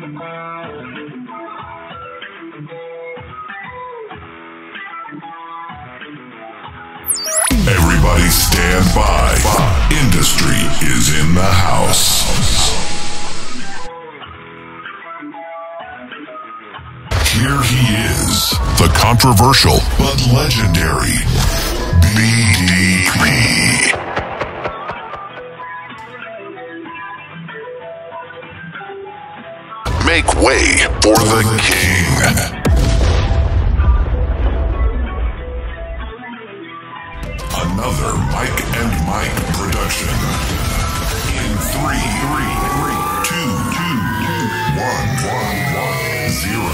Everybody stand by. Industry is in the house. Here he is, the controversial but legendary BDP. Make way for the king. Another Mike and Mike production. In 3, 2, 1, 0.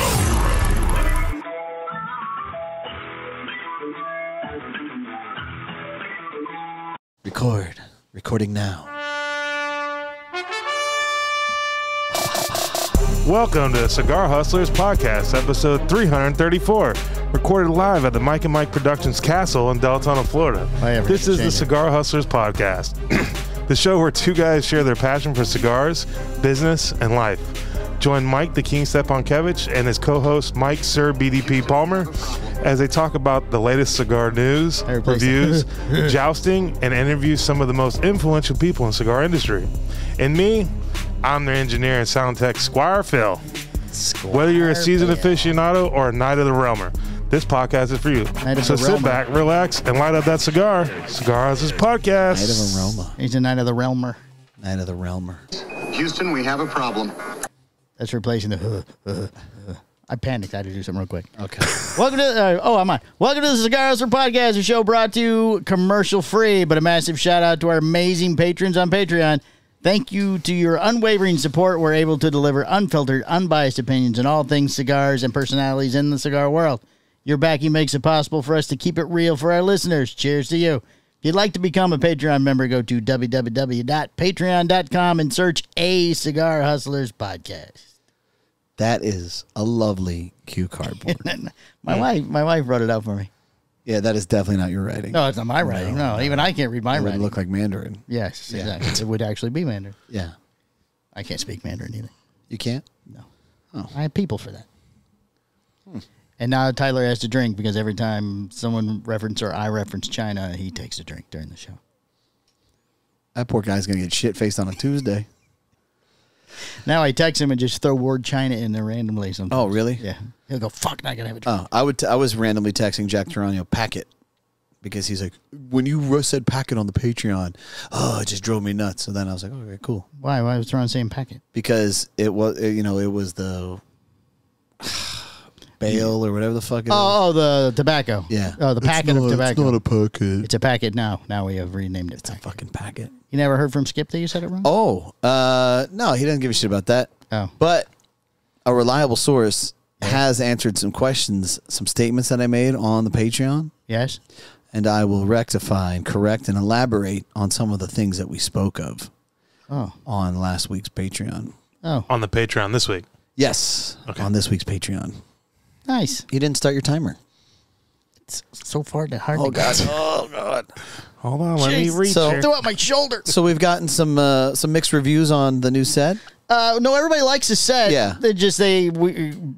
Recording now. Welcome to Cigar Hustlers Podcast, episode 334, recorded live at the Mike and Mike Productions Castle in Deltona, Florida. This is the Cigar Hustlers Podcast, the show where two guys share their passion for cigars, business, and life. Join Mike the King Stepankevich and his co-host Mike Sir BDP Palmer as they talk about the latest cigar news, reviews, jousting, and interview some of the most influential people in the cigar industry. And me, I'm their engineer and sound tech, Squire Phil. Whether you're a seasoned aficionado or a Knight of the Realmer, this podcast is for you. So sit back, relax, and light up that cigar. Cigar Hustlers Podcast. Knight of the Realmer. He's a Knight of the Realmer. Knight of the Realmer. Houston, we have a problem. That's replacing the I panicked. I had to do something real quick. Okay. Welcome to I'm on. Welcome to the Cigar Hustlers Podcast, a show brought to you commercial free, but a massive shout out to our amazing patrons on Patreon. Thank you to your unwavering support. We're able to deliver unfiltered, unbiased opinions on all things cigars and personalities in the cigar world. Your backing makes it possible for us to keep it real for our listeners. Cheers to you. If you'd like to become a Patreon member, go to www.patreon.com and search A Cigar Hustlers Podcast. That is a lovely cue cardboard. My wife wrote it out for me. Yeah, that is definitely not your writing. No, it's not my writing. No, even I can't read my It writing. would look like Mandarin. Yes, Yeah. exactly. It would actually be Mandarin. Yeah. I can't speak Mandarin either. You can't? No. Oh. I have people for that. And now Tyler has to drink because every time someone reference or I reference China, he takes a drink during the show. That poor guy's going to get shit-faced on a Tuesday. Now I text him and just throw word China in there randomly sometimes. Oh, really? Yeah. He'll go, fuck, not going to have a drink. Oh, I was randomly texting Jack Tarano, packet, because he's like, when you said packet on the Patreon, it just drove me nuts. So then I was like, okay, cool. Why? Why was Ron saying packet? Because it was the bale or whatever the fuck it is. Oh, the tobacco. Yeah. Oh, the packet of tobacco. It's not a packet. It's a packet now. Now we have renamed it. It's a fucking packet. You never heard from Skip that you said it wrong? Oh, no, he doesn't give a shit about that. Oh. But a reliable source has answered some questions, some statements that I made on the Patreon. Yes. And I will rectify and correct and elaborate on some of the things that we spoke of on last week's Patreon. Oh. On the Patreon this week. Yes, on this week's Patreon. Nice. You didn't start your timer. It's so far to hard Oh, to God. get. Oh, God. Hold on, let me reach here. Throw out my shoulder. So we've gotten some mixed reviews on the new set. No, everybody likes the set. Yeah.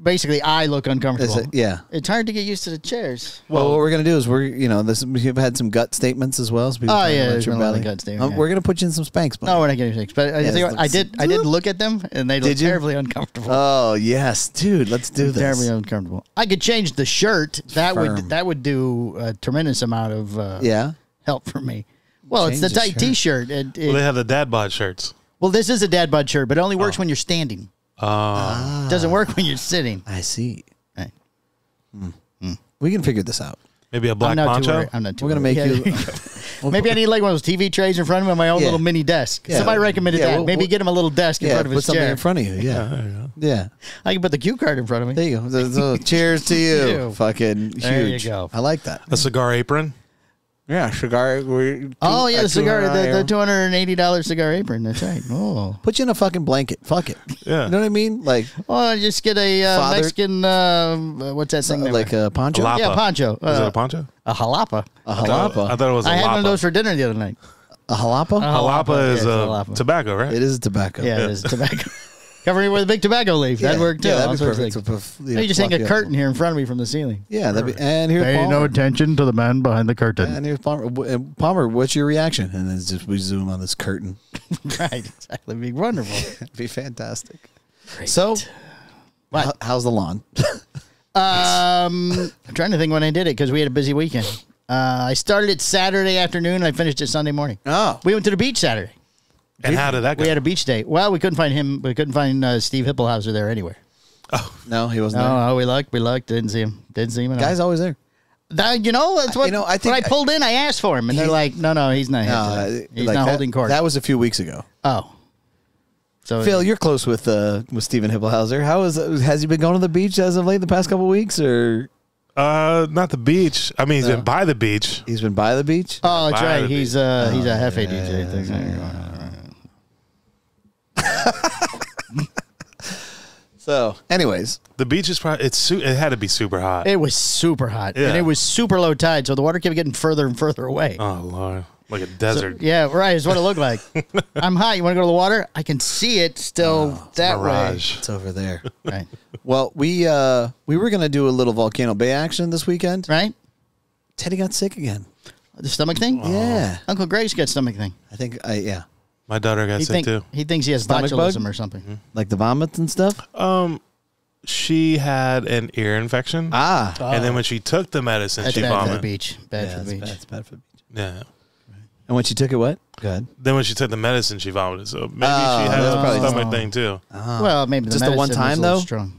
Basically, I look uncomfortable. Yeah. It's hard to get used to the chairs. Well, what we're going to do is we've had some gut statements as well. So there's been a lot of gut statements. We're going to put you in some spanks. Buddy. No, we're not getting spanks. But I did look at them, and they look terribly uncomfortable. Oh, yes. Dude, let's do this. Terribly uncomfortable. I could change the shirt. That would do a tremendous amount of help for me. Well, Change it's the the tight T-shirt. Well, they have the dad bod shirts. Well, this is a dad bod shirt, but it only works when you're standing. Oh. It doesn't work when you're sitting. I see. Right. We can figure this out. Maybe a black poncho? I'm not too We're going to make you... Maybe I need like one of those TV trays in front of me on my own little mini desk. Yeah. Somebody recommended that. Maybe we'll get him a little desk in front of his put something chair. in front of you. Yeah. There you go. Yeah. I can put the cue card in front of me. There you go. So, cheers to you. You. Fucking There huge. you go. I like that. A cigar apron? Yeah, cigar. Oh, yeah, the cigar, the $280 cigar apron. That's right. Oh. Put you in a fucking blanket. Fuck it. Yeah. You know what I mean? Like, Oh, just get a Mexican, what's that thing? like a poncho? Jalapa. Yeah, poncho. Is it a poncho? A jalapa. A I jalapa. thought it was a I had one of lapa. those for dinner the other night. A jalapa? Jalapa is yeah, it's a jalapa. tobacco, right? It is tobacco. Yeah, it is tobacco. Cover me with a big tobacco leaf. That'd work too. Yeah, that'd be All sorts perfect. of things. So, You just hang a curtain here in front of me from the ceiling. Yeah, that'd be. And here's Pay Palmer. no attention to the man behind the curtain. And here's Palmer. Palmer, what's your reaction? And then just we zoom on this curtain. Right, exactly. It'd be wonderful. It'd be fantastic. Great. So, What? how's the lawn? I'm trying to think when I did it because we had a busy weekend. I started it Saturday afternoon and I finished it Sunday morning. Oh, We went to the beach Saturday. And how did that go? We had a beach day. Well, we couldn't find him. We couldn't find Steve Hippelhauser there anywhere. no, he wasn't there. No, we looked. Didn't see him. Didn't see him at all. Guy's always there. That's what. I think when I pulled in, I asked for him, and they're like, "No, he's not here. Today. He's like not that, holding court." That was a few weeks ago. Oh, so Phil, you're close with Stephen Hippelhauser. Has he been going to the beach as of late the past couple of weeks, or Not the beach. I mean, he's been by the beach. he's been by the beach? Oh, that's By right. the He's a Hefe DJ. So, anyways, The beach is probably it had to be super hot. It was super hot, Yeah. and it was super low tide, so the water kept getting further and further away. Oh Lord, like a desert. Yeah, right. Is what it looked like. I'm hot. You want to go to the water? I can see it still that Mirage. it's over there. way. Right. Well, we were gonna do a little Volcano Bay action this weekend. Right. Teddy got sick again. The stomach thing. Yeah, Uncle Greg's got stomach thing. I think yeah, My daughter got sick too. He thinks he has Stomach bug? botulism or something. like the vomits and stuff. She had an ear infection. And then when she took the medicine, That's she bad for the vomited. beach. Bad for the beach. It's bad for the beach. Yeah. And when she took it, what? Go ahead. Then when she took the medicine, she vomited. So maybe she had that's a probably stomach thing too. Well, maybe the Just the one medicine was time, a little though? Strong.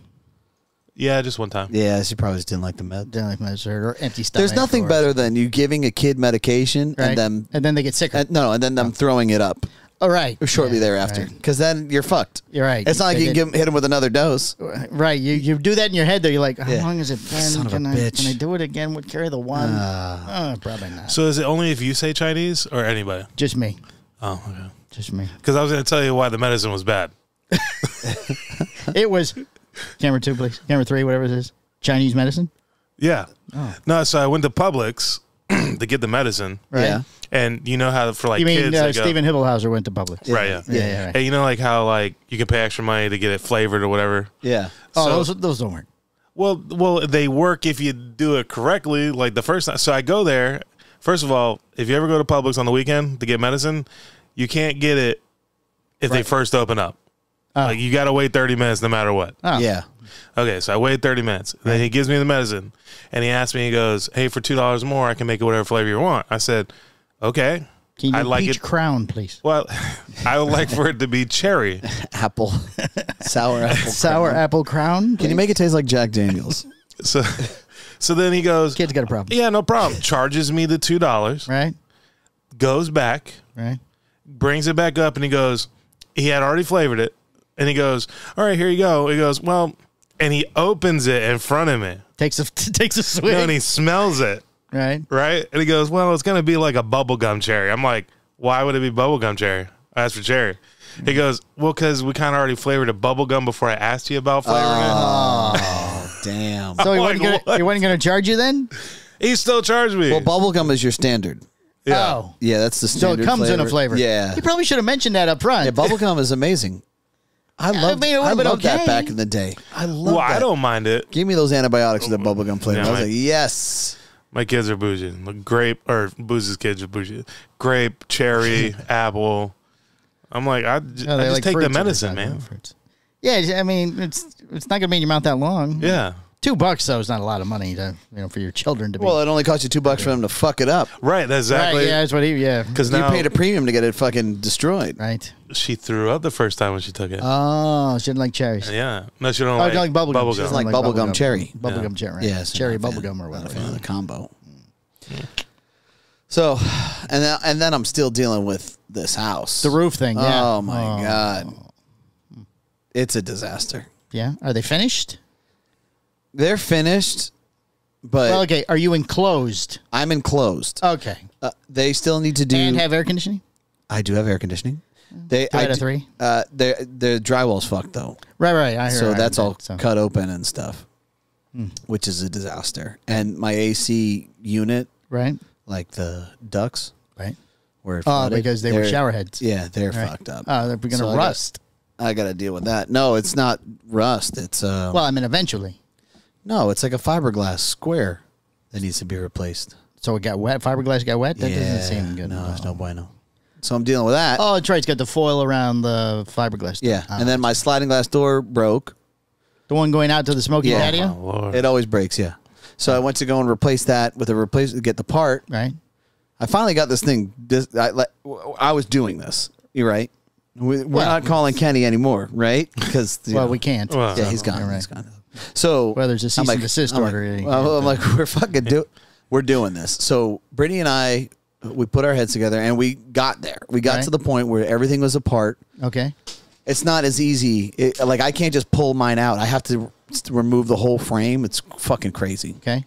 Yeah, just one time. Yeah, she probably just didn't like the med. Didn't like medicine or empty stomach. There's nothing or- better than you giving a kid medication right? and then they get sicker. then them throwing it up Oh, right. shortly Yeah, thereafter, right. because then you're fucked. You're right. It's not like They you can hit him with another dose. Right. You do that in your head, though. You're like, how Yeah. long has it been? Son of a Can bitch. I do it again? Would carry the one? Probably not. So is it only if you say Chinese or anybody? Just me. Oh, okay. Just me. Because I was going to tell you why the medicine was bad. It was camera 2, please. Camera 3, whatever it is. Chinese medicine. Yeah. Oh. No, so I went to Publix to get the medicine. Right. Yeah. And you know how for like You mean kids, they go- Stephen Hippelhauser went to Publix? Right, yeah. Yeah. Right. And you know like how like you can pay extra money to get it flavored or whatever? Yeah. Oh, So- those don't work. Well, they work if you do it correctly, like the first time. So I go there. First of all, if you ever go to Publix on the weekend to get medicine, you can't get it if they first open up. Like you got to wait 30 minutes no matter what. Oh. Yeah. Okay, so I waited 30 minutes. Then he gives me the medicine, and he asks me, he goes, hey, for $2 more, I can make it whatever flavor you want. I said, okay. Can you I do like peach it. crown, please? Well, I would like for it to be cherry. Apple. Sour apple. Sour apple crown? Can you make it taste like Jack Daniels? So then he goes, Kid's got a problem. yeah, no problem. Charges me the $2, Right? goes back, Right? brings it back up, and he goes, he had already flavored it, and he goes, all right, here you go. He goes, well, and he opens it in front of me. Takes a swig. No, and he smells it, Right? right? And he goes, well, it's going to be like a bubblegum cherry. I'm like, why would it be bubblegum cherry? I asked for cherry. He goes, well, because we kind of already flavored a bubblegum before I asked you about flavoring Oh, damn. So he Like, wasn't going to charge you then? it. He still charged me. Well, bubblegum is your standard. yeah. Oh. Yeah, that's the So standard it comes in a flavor. Yeah. You probably should have mentioned that up front. Yeah, bubblegum is amazing. I love mean, it would've been that okay. back in the day. I love Well, that. I don't mind it. Give me those antibiotics with the bubblegum flavor. Yeah, I was my- like, yes. My kids are bougie. Like grape, or Booze's kids are bougie. Grape, cherry, apple. I'm like, I Oh, just they like take the fruits if medicine, they're talking man. about fruits. Yeah, I mean, it's not going to be in your mouth that long. Yeah. $2 though is not a lot of money to for your children to be. Well, it only cost you $2 for them to fuck it up. Right, that's exactly. Right, yeah, that's what he. Yeah, Because You now paid a premium to get it fucking destroyed. right. she threw up the first time when she took it. Oh, she didn't like cherries. Yeah. No, she don't Oh, like, you like bubblegum. bubblegum. She doesn't like bubblegum cherry. Bubblegum cherry. Right? Yes. cherry not a fan. bubblegum or Not a whatever. fan of the combo. So, and then I'm still dealing with this house. The roof thing. Yeah. Oh my god, it's a disaster. Yeah. Are they finished? They're finished, but Well, okay. Are you enclosed? I'm enclosed. Okay. They still need to do. And have air conditioning? I do have air conditioning. They 3 out of do- 3? The drywall's fucked though, Right. I heard. so I that's heard all that, so. cut open and stuff, which is a disaster. And my AC unit, Right. like the ducts, Right. were Oh, flooded. because they were They're- shower heads. Yeah, they're Right. fucked up. Oh, they're going to So I got- rust. I got to deal with that. No, it's not rust. It's well, I mean, eventually. No, it's like a fiberglass square that needs to be replaced. So it got wet. Fiberglass got wet. That doesn't seem good. No, it's no bueno. So I'm dealing with that. Oh, that's right. It's got the foil around the fiberglass. Yeah, and then my sliding glass door broke. The one going out to the smoky patio. Oh, Lord. It always breaks. Yeah. So I went to go and replace that with get the part. Right. I finally got this thing. I was doing this. You're right. We're not calling Kenny anymore, right? Because we can't. Well, yeah, he's gone. Right. He's gone. So there's a cease and desist order. I'm like, we're doing this. So Brittany and I, we put our heads together and we got there. We got to the point where everything was apart. Okay. It's not as easy. Like I can't just pull mine out. I have to remove the whole frame. It's fucking crazy. Okay.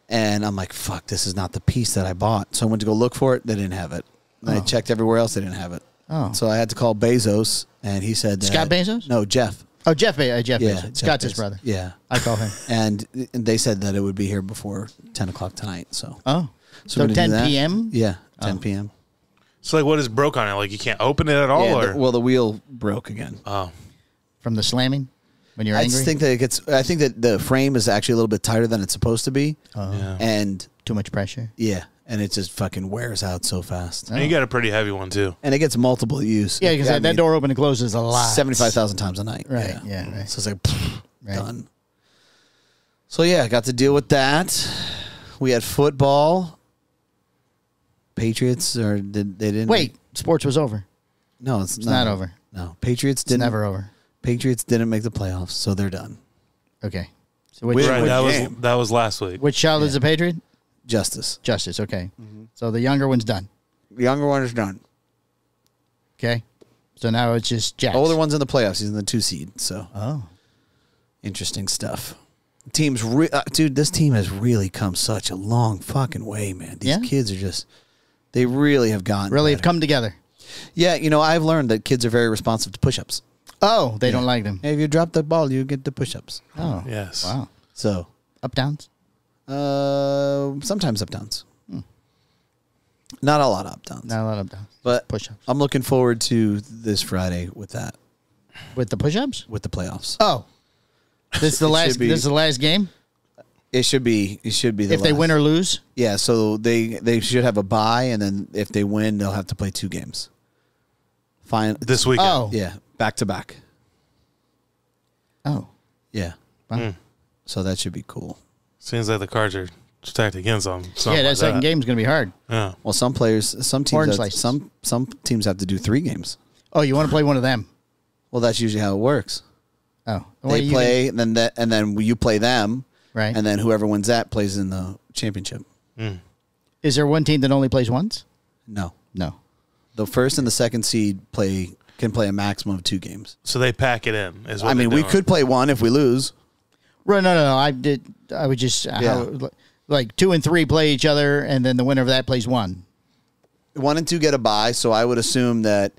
And I'm like, fuck, this is not the piece that I bought. So I went to go look for it. They didn't have it. I checked everywhere else. They didn't have it. Oh. So I had to call Bezos, and he said... Scott Bezos? No, Jeff. Oh, Jeff Bezos. Jeff Scott's his brother. Yeah. I call him. And they said that it would be here before 10 o'clock tonight. So So 10 p.m.? Yeah, 10 p.m. So, like, what is broke on it? Like, you can't open it at all? Yeah, the wheel broke again. Oh. From the slamming? When you're I angry? just think that I think that the frame is actually a little bit tighter than it's supposed to be. Yeah. And... Too much pressure? Yeah. And it just fucking wears out so fast. And you got a pretty heavy one, too. And it gets multiple use. Yeah, because that door open and closes a lot. 75,000 times a night. Right, yeah right. So it's like, done. So, yeah, I got to deal with that. We had football. Patriots, they didn't. Wait, sports was over. No, it's not over. No, Patriots It's didn't. never over. Patriots didn't make the playoffs, so they're done. Okay. So That was last week. which child is a Patriot? Justice. Justice, okay. So the younger one's done. The younger one is done. Okay. So now it's just Jax. Older one's in the playoffs. He's in the 2 seed, so. Oh. Interesting stuff. Dude, this team has really come such a long fucking way, man. These kids are just, they really have gotten Really better. have come together. Yeah, I've learned that kids are very responsive to push-ups. Oh, they don't like them. Hey, if you drop the ball, you get the push-ups. Oh. Yes. Wow. So. Up downs? Sometimes up downs. Not a lot of up downs. Not a lot of up downs. But Push-ups. I'm looking forward to this Friday with that. With the push-ups? With the playoffs. Oh. This is the last be- this is the last game? It should be the If they win or lose? Yeah, so they should have a bye, and then if they win, they'll have to play 2 games. Fine. This weekend. Oh. Yeah, back to back. Oh. Yeah. Wow. So that should be cool. Seems like the Cards are stacked against them. Yeah, that second game's going to be hard. Yeah. Well, some Orange teams, slices. some teams have to do 3 games. Oh, you want to play one of them? Well, that's usually how it works. Oh. They play, and then you play them, Right. and then whoever wins that plays in the championship. Is there one team that only plays once? No, No. the first and the second seed can play a maximum of 2 games. So they pack it in. Is what I mean, they're we doing. could play 1 if we lose. Right, no. I would just like 2 and 3 play each other, and then the winner of that plays 1. 1 and 2 get a bye, so I would assume that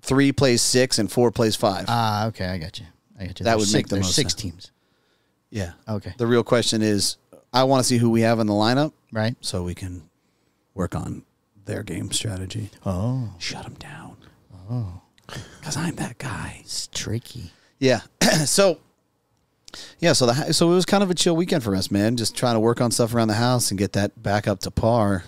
3 plays 6 and 4 plays 5. Ah, okay, I got you. That would make the most 6 sense. teams. Yeah. Okay. The real question is, I want to see who we have in the lineup, Right. so we can work on their game strategy. Oh. Shut them down. Oh. Because I'm that guy. It's tricky. Yeah. So it was kind of a chill weekend for us, man. Just trying to work on stuff around the house and get that back up to par.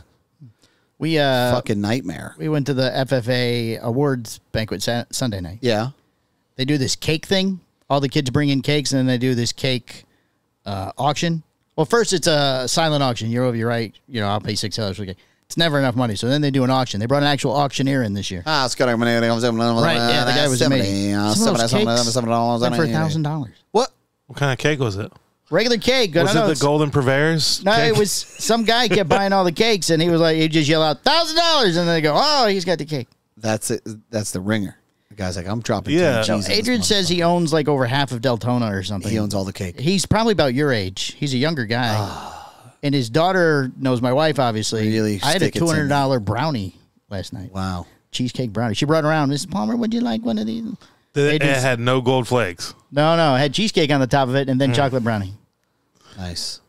We Fucking nightmare. we went to the FFA awards banquet Sunday night. Yeah. They do this cake thing. All the kids bring in cakes, and then they do this cake auction. Well, first it's a silent auction. You're right. I'll pay $6 for a cake. It's never enough money. So then they do an auction. They brought an actual auctioneer in this year. Right. Yeah, the guy was amazing. Some of those cakes went for $1,000. What? What kind of cake was it? Regular cake. Was it the golden purveyors? No, cake? it was some guy kept buying all the cakes, and he was like, he'd just yell out $1,000, and then they go, oh, he's got the cake. That's it. That's the ringer. The guy's like, I'm dropping. Yeah. 10 No, G's on this Adrian says he owns like over half of Deltona or something. He owns all the cake. He's probably about your age. He's a younger guy. And his daughter knows my wife, obviously. Really I had a stick it to $200 brownie last night. Wow. Cheesecake brownie. She brought it around. Mrs. Palmer, would you like one of these? It had no gold flakes. No. It had cheesecake on the top of it and then chocolate brownie. Nice.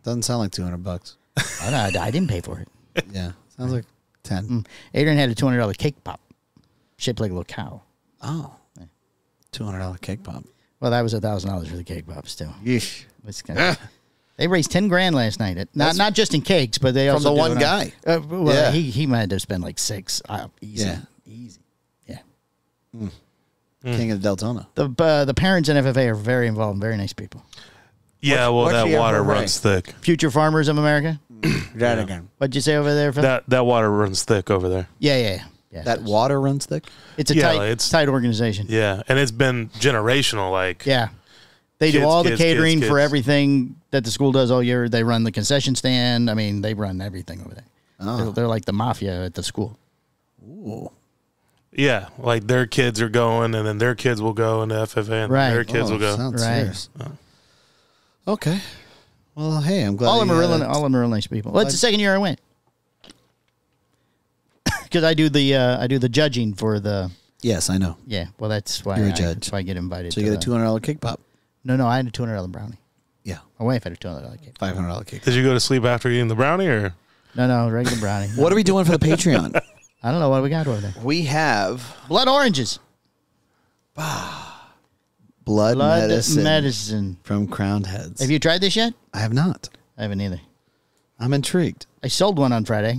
Doesn't sound like $200. I didn't pay for it. Yeah. Sounds like 10. Adrian had a $200 cake pop shaped like a little cow. Oh. Yeah. $200 cake pop. Well, that was $1,000 for the cake pops too. Yeesh. They raised $10,000 last night. Not just in cakes, but they also from the one guy. He might have spent like $6. Easy. Yeah. King of Deltona. The parents in FFA are very involved, very nice people. Yeah, that water runs thick. Future farmers of America. That again. What'd you say over there, Phil? That water runs thick over there. Yeah. That water runs thick? It's a tight organization. Yeah, and it's been generational. They do all the catering for everything that the school does all year. They run the concession stand. I mean, they run everything over there. Oh. They're like the mafia at the school. Ooh. Yeah, like their kids are going, and then their kids will go into FFA, and their kids will go. Sounds serious. Okay. Well, hey, I'm glad. All of them are real nice people. Well, it's the second year I went. Because I do the judging for the. Yes, I know. Yeah, well, that's why you're a judge. That's why I get invited. So you get a $200 cake pop. No, I had a $200 brownie. Yeah, my wife had a $200 cake. $500 cake. Did you go to sleep after eating the brownie, or? No, regular brownie. What are we doing for the Patreon? I don't know what we got over there. We have blood oranges. Blood medicine from Crowned Heads. Have you tried this yet? I have not. I haven't either. I'm intrigued. I sold one on Friday.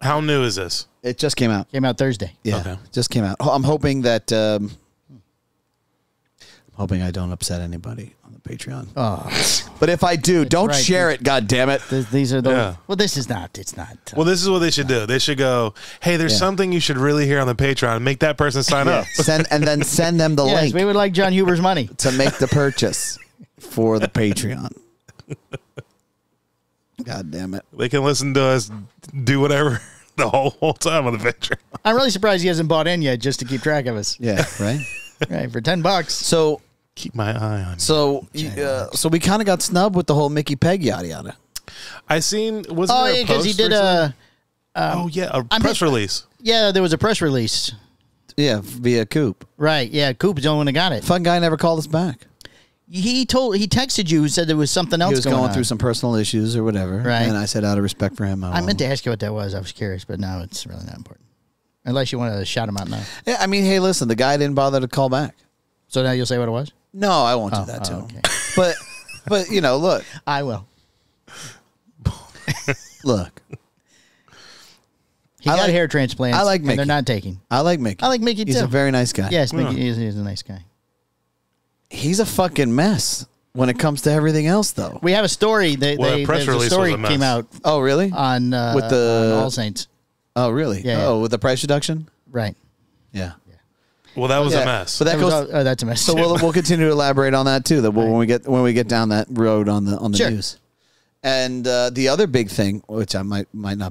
How new is this? It just came out. Came out Thursday. Yeah, okay. Just came out. I'm hoping that. Hoping I don't upset anybody on the Patreon. Oh, but if I do, don't share it. God damn it! These are the. Yeah. Well, this is not. It's not. Well, this is what they should do. They should go. Hey, there's something you should really hear on the Patreon. Make that person sign up. Send them the link. We would like John Huber's money to make the purchase for the Patreon. God damn it! They can listen to us do whatever the whole time on the Patreon. I'm really surprised he hasn't bought in yet just to keep track of us. Yeah. Right. Right, for $10. So. Keep my eye on you. So we kind of got snubbed with the whole Mickey Peg yada yada. I seen there a post he did a press release. Yeah, there was a press release. Yeah, via Coop. Right. Yeah, Coop's the only one that got it. Fun guy never called us back. He texted you, said there was something else. He was going through some personal issues or whatever. Right. And I said, out of respect for him, I meant to ask you what that was. I was curious, but now it's really not important. Unless you want to shout him out now. Yeah, I mean, hey, listen, the guy didn't bother to call back. So now you'll say what it was? No, I won't do that to him. Okay. But you know, look. I will. Look. He got hair transplants. I like Mickey. They're not taking. I like Mickey. I like Mickey too. He's a very nice guy. Yes, Mickey is a nice guy. He's a fucking mess when it comes to everything else, though. We have a story. The story came out. Oh, really? On with the on All Saints. Oh, really? Yeah. Oh, with the price reduction? Right. Yeah. Well, that was a mess. But that's a mess. So we'll continue to elaborate on that too. That when we get down that road on the news. And the other big thing, which I might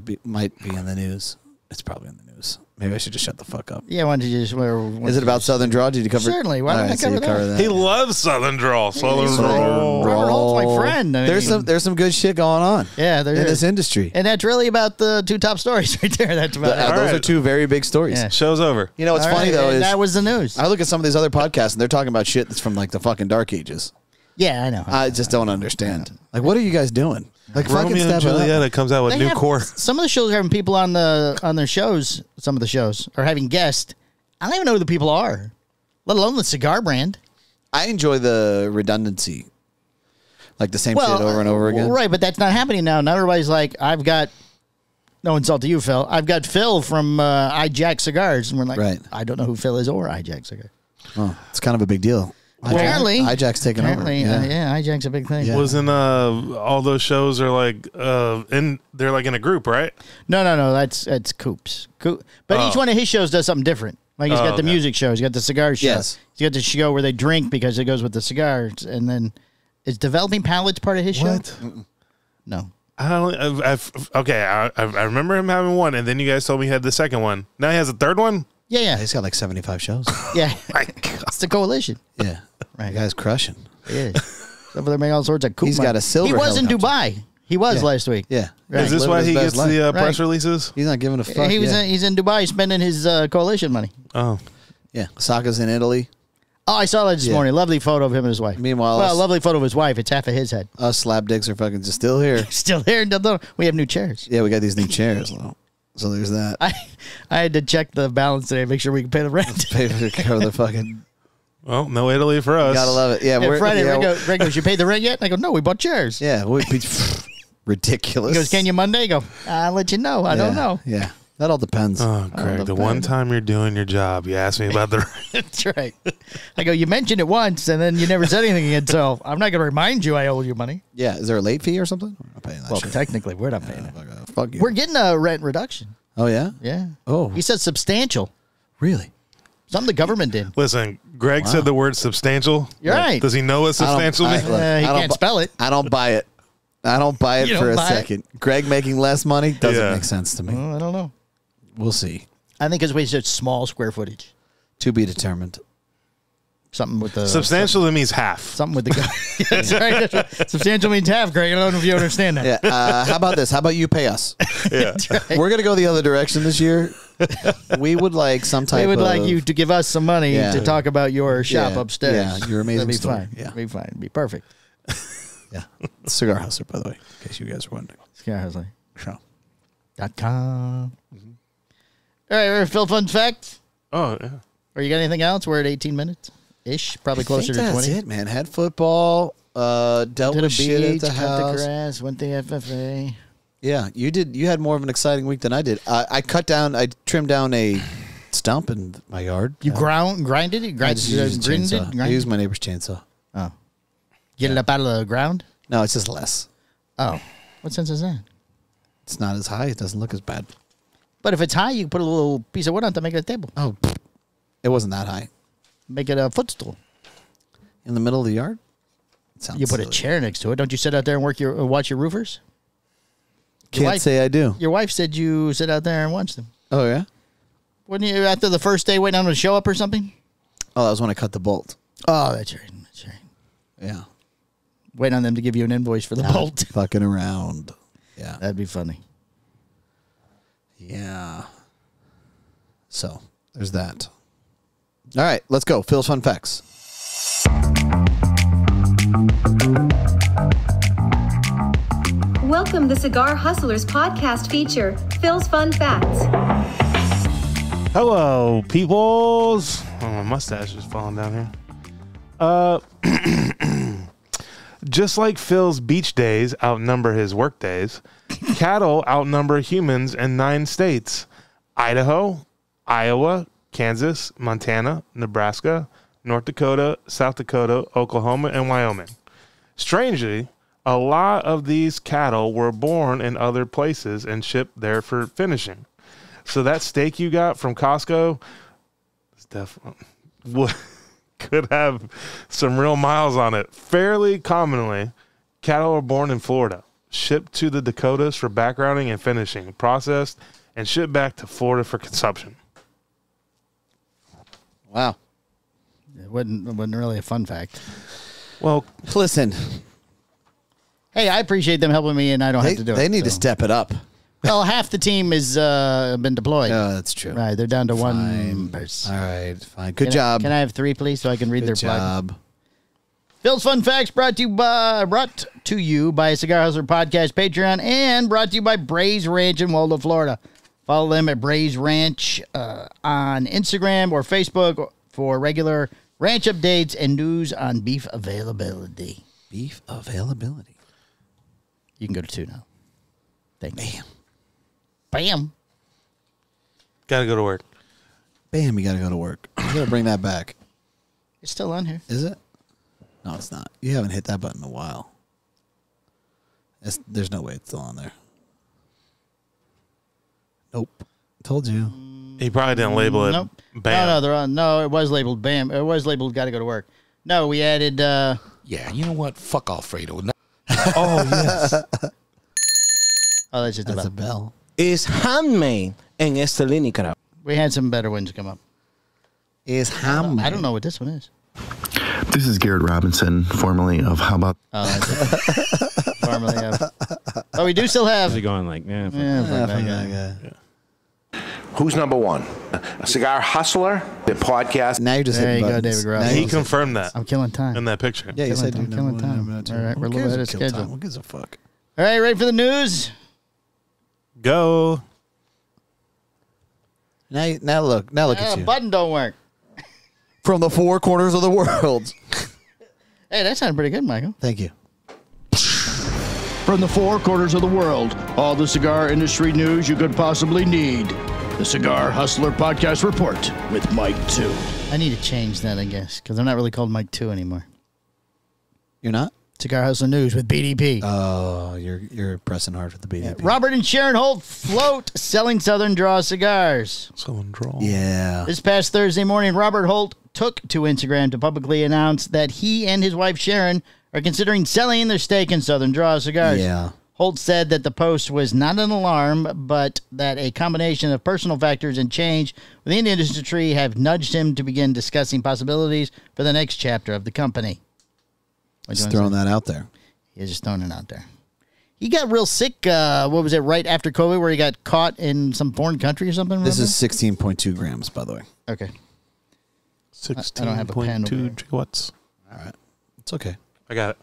be in the news. It's probably in the news. Maybe I should just shut the fuck up. Yeah, why don't you just? Is it about Southern Draw? Did you cover? Certainly. Why don't I cover that? He loves Southern Draw. Southern Draw. Robert Holt's my friend. I mean, there's some good shit going on. Yeah, there is. In this industry, and that's really about the two top stories right there. That's about those are two very big stories. Yeah. Show's over. You know what's funny though is that was the news. I look at some of these other podcasts and they're talking about shit that's from like the fucking dark ages. Yeah, I know. I just don't understand. Like, what are you guys doing? Like, Romeo fucking and Juliet comes out with new core. Some of the shows are having people on their shows. Some of the shows are having guests. I don't even know who the people are, let alone the cigar brand. I enjoy the redundancy, like the same shit over and over again. Right, but that's not happening now. Now everybody's like, I've got. No insult to you, Phil. I've got Phil from iJack Cigars, and we're like, right. I don't know who Phil is or iJack Cigars. Oh, it's kind of a big deal. Apparently, iJack's taking over. Yeah, iJack's a big thing. Yeah. Wasn't all those shows are like they're like in a group, right? No, that's Coop's. But each one of his shows does something different. Like he's got the music show, he's got the cigar show. Yes. He's got the show where they drink because it goes with the cigars, and then is Developing Palates part of his show? No. I remember him having one, and then you guys told me he had the second one. Now he has a third one? Yeah. He's got like 75 shows. Yeah. It's the coalition. Yeah. Right. The guy's crushing. He is. They're making all sorts of cool He's got a silver He was helicopter. in Dubai. He was last week. Yeah. Right. Is this why he gets the press releases? He's not giving a fuck. He's in Dubai spending his coalition money. Oh. Yeah. Saka's in Italy. Oh, I saw that this morning. Lovely photo of him and his wife. Meanwhile, lovely photo of his wife. It's half of his head. Us slab dicks are fucking just still here. Still here. We have new chairs. Yeah, we got these new chairs. So there's that. I had to check the balance today, make sure we can pay the rent. Pay to cover the fucking Well, no Italy for us. Gotta love it. Yeah, Yeah, Friday, Greg goes, you paid the rent yet? And I go, no, we bought chairs. Yeah, we'd be ridiculous. He goes, can you Monday? I go, I'll let you know. I don't know. Yeah, that all depends. Oh, Greg, the one time you're doing your job, you asked me about the rent. That's right. I go, you mentioned it once, and then you never said anything again, so I'm not going to remind you I owe you money. Yeah, is there a late fee or something? We're not paying that Well, shit. technically, we're not paying it. Fuck you. We're getting a rent reduction. Oh, yeah? Yeah. Oh. He said substantial. Really? Something the government did. Listen, Greg said the word substantial. You're right. Does he know what substantial means? He can't spell it. I don't buy it. I don't buy it You for don't a buy it? second. Greg making less money doesn't make sense to me. Well, I don't know. We'll see. I think it's we said small square footage. To be determined. Something with the Substantial means half. something with the That's right. That's right. Substantial means half, Greg. I don't know if you understand that. Yeah. How about this? How about you pay us? Yeah. We're going to go the other direction this year. We would like some type of... We would like you to give us some money Yeah. to talk about your shop Yeah. upstairs. Yeah, your amazing That'd be story. fine. Yeah. That'd be fine. It'd be perfect. Yeah. Cigar Hustler, by the way, in case you guys were wondering. Cigarhustler.com. All right, Phil, fun fact. Oh, yeah. Or you got anything else? We're at 18 minutes ish, probably closer to 20. That's it, man. Had football, dealt Did a with shit at beach, the cut house. the grass, went to FFA. Yeah, you did. You had more of an exciting week than I did. I trimmed down a stump in my yard. You grinded it? I just used a Grinded chainsaw. it? I used my neighbor's chainsaw. Oh. Get it up out of the ground? No, it's just less. Oh. What sense is that? It's not as high. It doesn't look as bad. But if it's high, you can put a little piece of wood on to make it a table. Oh, it wasn't that high. Make it a footstool. In the middle of the yard? Sounds You put a silly. chair next to it. Don't you sit out there and watch your roofers? Can't say I do. Your wife said you sit out there and watch them. Oh, yeah? Wasn't you after the first day waiting on them to show up or something? Oh, that was when I cut the bolt. Oh, that's right. That's right. Yeah. Waiting on them to give you an invoice for the bolt. Fucking around. Yeah. That'd be funny. Yeah. So, there's that. All right, let's go. Phil's Fun Facts. Welcome to Cigar Hustlers Podcast feature, Phil's Fun Facts. Hello, peoples. Oh, my mustache is falling down here. Just like Phil's beach days outnumber his work days, cattle outnumber humans in 9 states: Idaho, Iowa, Kansas, Montana, Nebraska, North Dakota, South Dakota, Oklahoma, and Wyoming. Strangely, a lot of these cattle were born in other places and shipped there for finishing. So that steak you got from Costco is definitely could have some real miles on it. Fairly commonly, cattle are born in Florida, shipped to the Dakotas for backgrounding and finishing, processed, and shipped back to Florida for consumption. Wow. It wasn't really a fun fact. Well, Listen, Hey, I appreciate them helping me, and I don't they, have to do it. they need to so. step it up. Well, half the team has been deployed. Oh, that's true. Right, they're down to one Fine. person. All right, fine. Good Can job. Can I have 3, please, so I can read Good their plug? job. Phil's Fun Facts brought to you by Cigar Hustler Podcast Patreon and brought to you by Braze Ranch in Waldo, Florida. Follow them at Braze Ranch on Instagram or Facebook for regular ranch updates and news on beef availability. Beef availability. You can go to 2 now. Thank you. Bam. gotta go to work. Bam, you got to go to work. You got to bring that back. It's still on here. Is it? No, it's not. You haven't hit that button in a while. There's no way it's still on there. Nope. Told you. He probably didn't label it. Nope. Bam. No, they're on. No, it was labeled BAM. It was labeled got to go to work. No, we added. Yeah, you know what? Fuck Alfredo. Oh, yes. Oh, that's just That's a about. bell. is handmade en este Nicaragua. We had some better ones come up. Is ham. I don't know what this one is. This is Garrett Robinson, formerly of How About... Oh, that's it. Formerly of. Oh, we do still have. How's it going? Like, yeah. Fuck that guy. Who's number one? A Cigar Hustler, the podcast. Now you're just There hitting you go, buttons. David Gross. Now He you're just- confirmed that I'm killing time. in that picture. Yeah, you said I'm killing time. All right, we're a little ahead of schedule. Who gives a fuck? All right, ready for the news? Go. Now look at you. Button don't work. from the four corners of the world. Hey, that sounded pretty good, Michael. Thank you. From the four corners of the world, all the cigar industry news you could possibly need. The Cigar Hustler Podcast Report with Mike 2. I need to change that, I guess, because they're not really called Mike 2 anymore. You're not? Cigar Hustler News with BDP. Oh, you're pressing hard with the BDP. Yeah. Robert and Sharon Holt float selling Southern Draw cigars. Southern Draw. Yeah. This past Thursday morning, Robert Holt took to Instagram to publicly announce that he and his wife Sharon are considering selling their stake in Southern Draw cigars. Yeah. Holt said that the post was not an alarm, but that a combination of personal factors and change within the industry have nudged him to begin discussing possibilities for the next chapter of the company. Just throwing that out there. He's just throwing it out there. He got real sick, what was it, right after COVID, where he got caught in some foreign country or something? This is 16.2 grams, by the way. Okay. 16.2 I don't have a pen over there. gigawatts. All right. It's okay. I got it.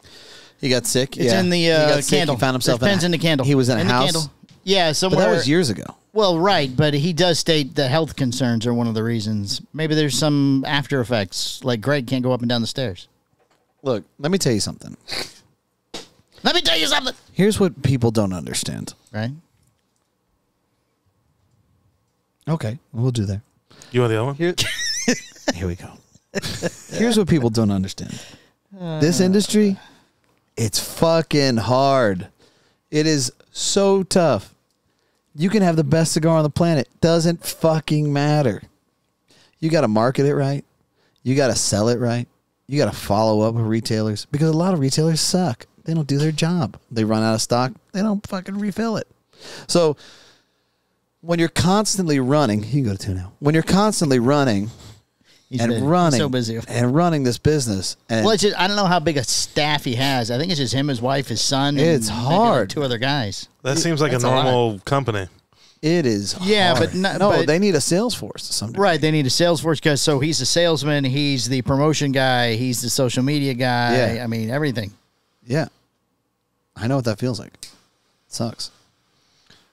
He got sick. It's in the he got sick. candle. He found himself There's pens in the candle. He was in a the house. Candle. Yeah, somewhere. But that was years ago. Well, right, but he does state that health concerns are one of the reasons. Maybe there's some after effects, like Greg can't go up and down the stairs. Look, let me tell you something. Let me tell you something. Here's what people don't understand. Right? Okay, we'll do that. You want the other one? Here we go. Here's what people don't understand. This industry, it's fucking hard. It is so tough. You can have the best cigar on the planet. Doesn't fucking matter. You got to market it right. You got to sell it right. You got to follow up with retailers because a lot of retailers suck. They don't do their job. They run out of stock. They don't fucking refill it. So when you're constantly running, you can go to 2 now. When you're constantly running running so busy and running this business, and well, it's just, I don't know how big a staff he has. I think it's just him, his wife, his son. It's and hard. Like 2 other guys. That seems like a normal company. It is. Yeah, hard. but they need a sales force to some degree. Right, they need a sales force because so he's the salesman, he's the promotion guy, he's the social media guy. Yeah. I mean everything. Yeah, I know what that feels like. It sucks.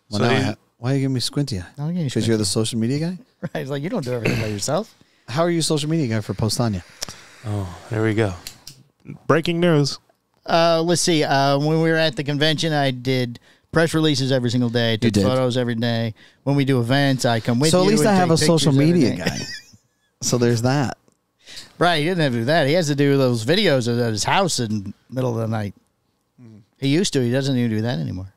Well, So now why are you giving me squinty eye? Because you're the social media guy. Right, it's like you don't do everything by yourself. How are you social media guy for Postania? Oh, there we go. Breaking news. Let's see. When we were at the convention, I did press releases every single day. I took photos every day. When we do events, I come with you. So at least I have a social media guy. guy. So there's that. Right, he doesn't have to do that. He has to do those videos at his house in the middle of the night. He used to. He doesn't even do that anymore.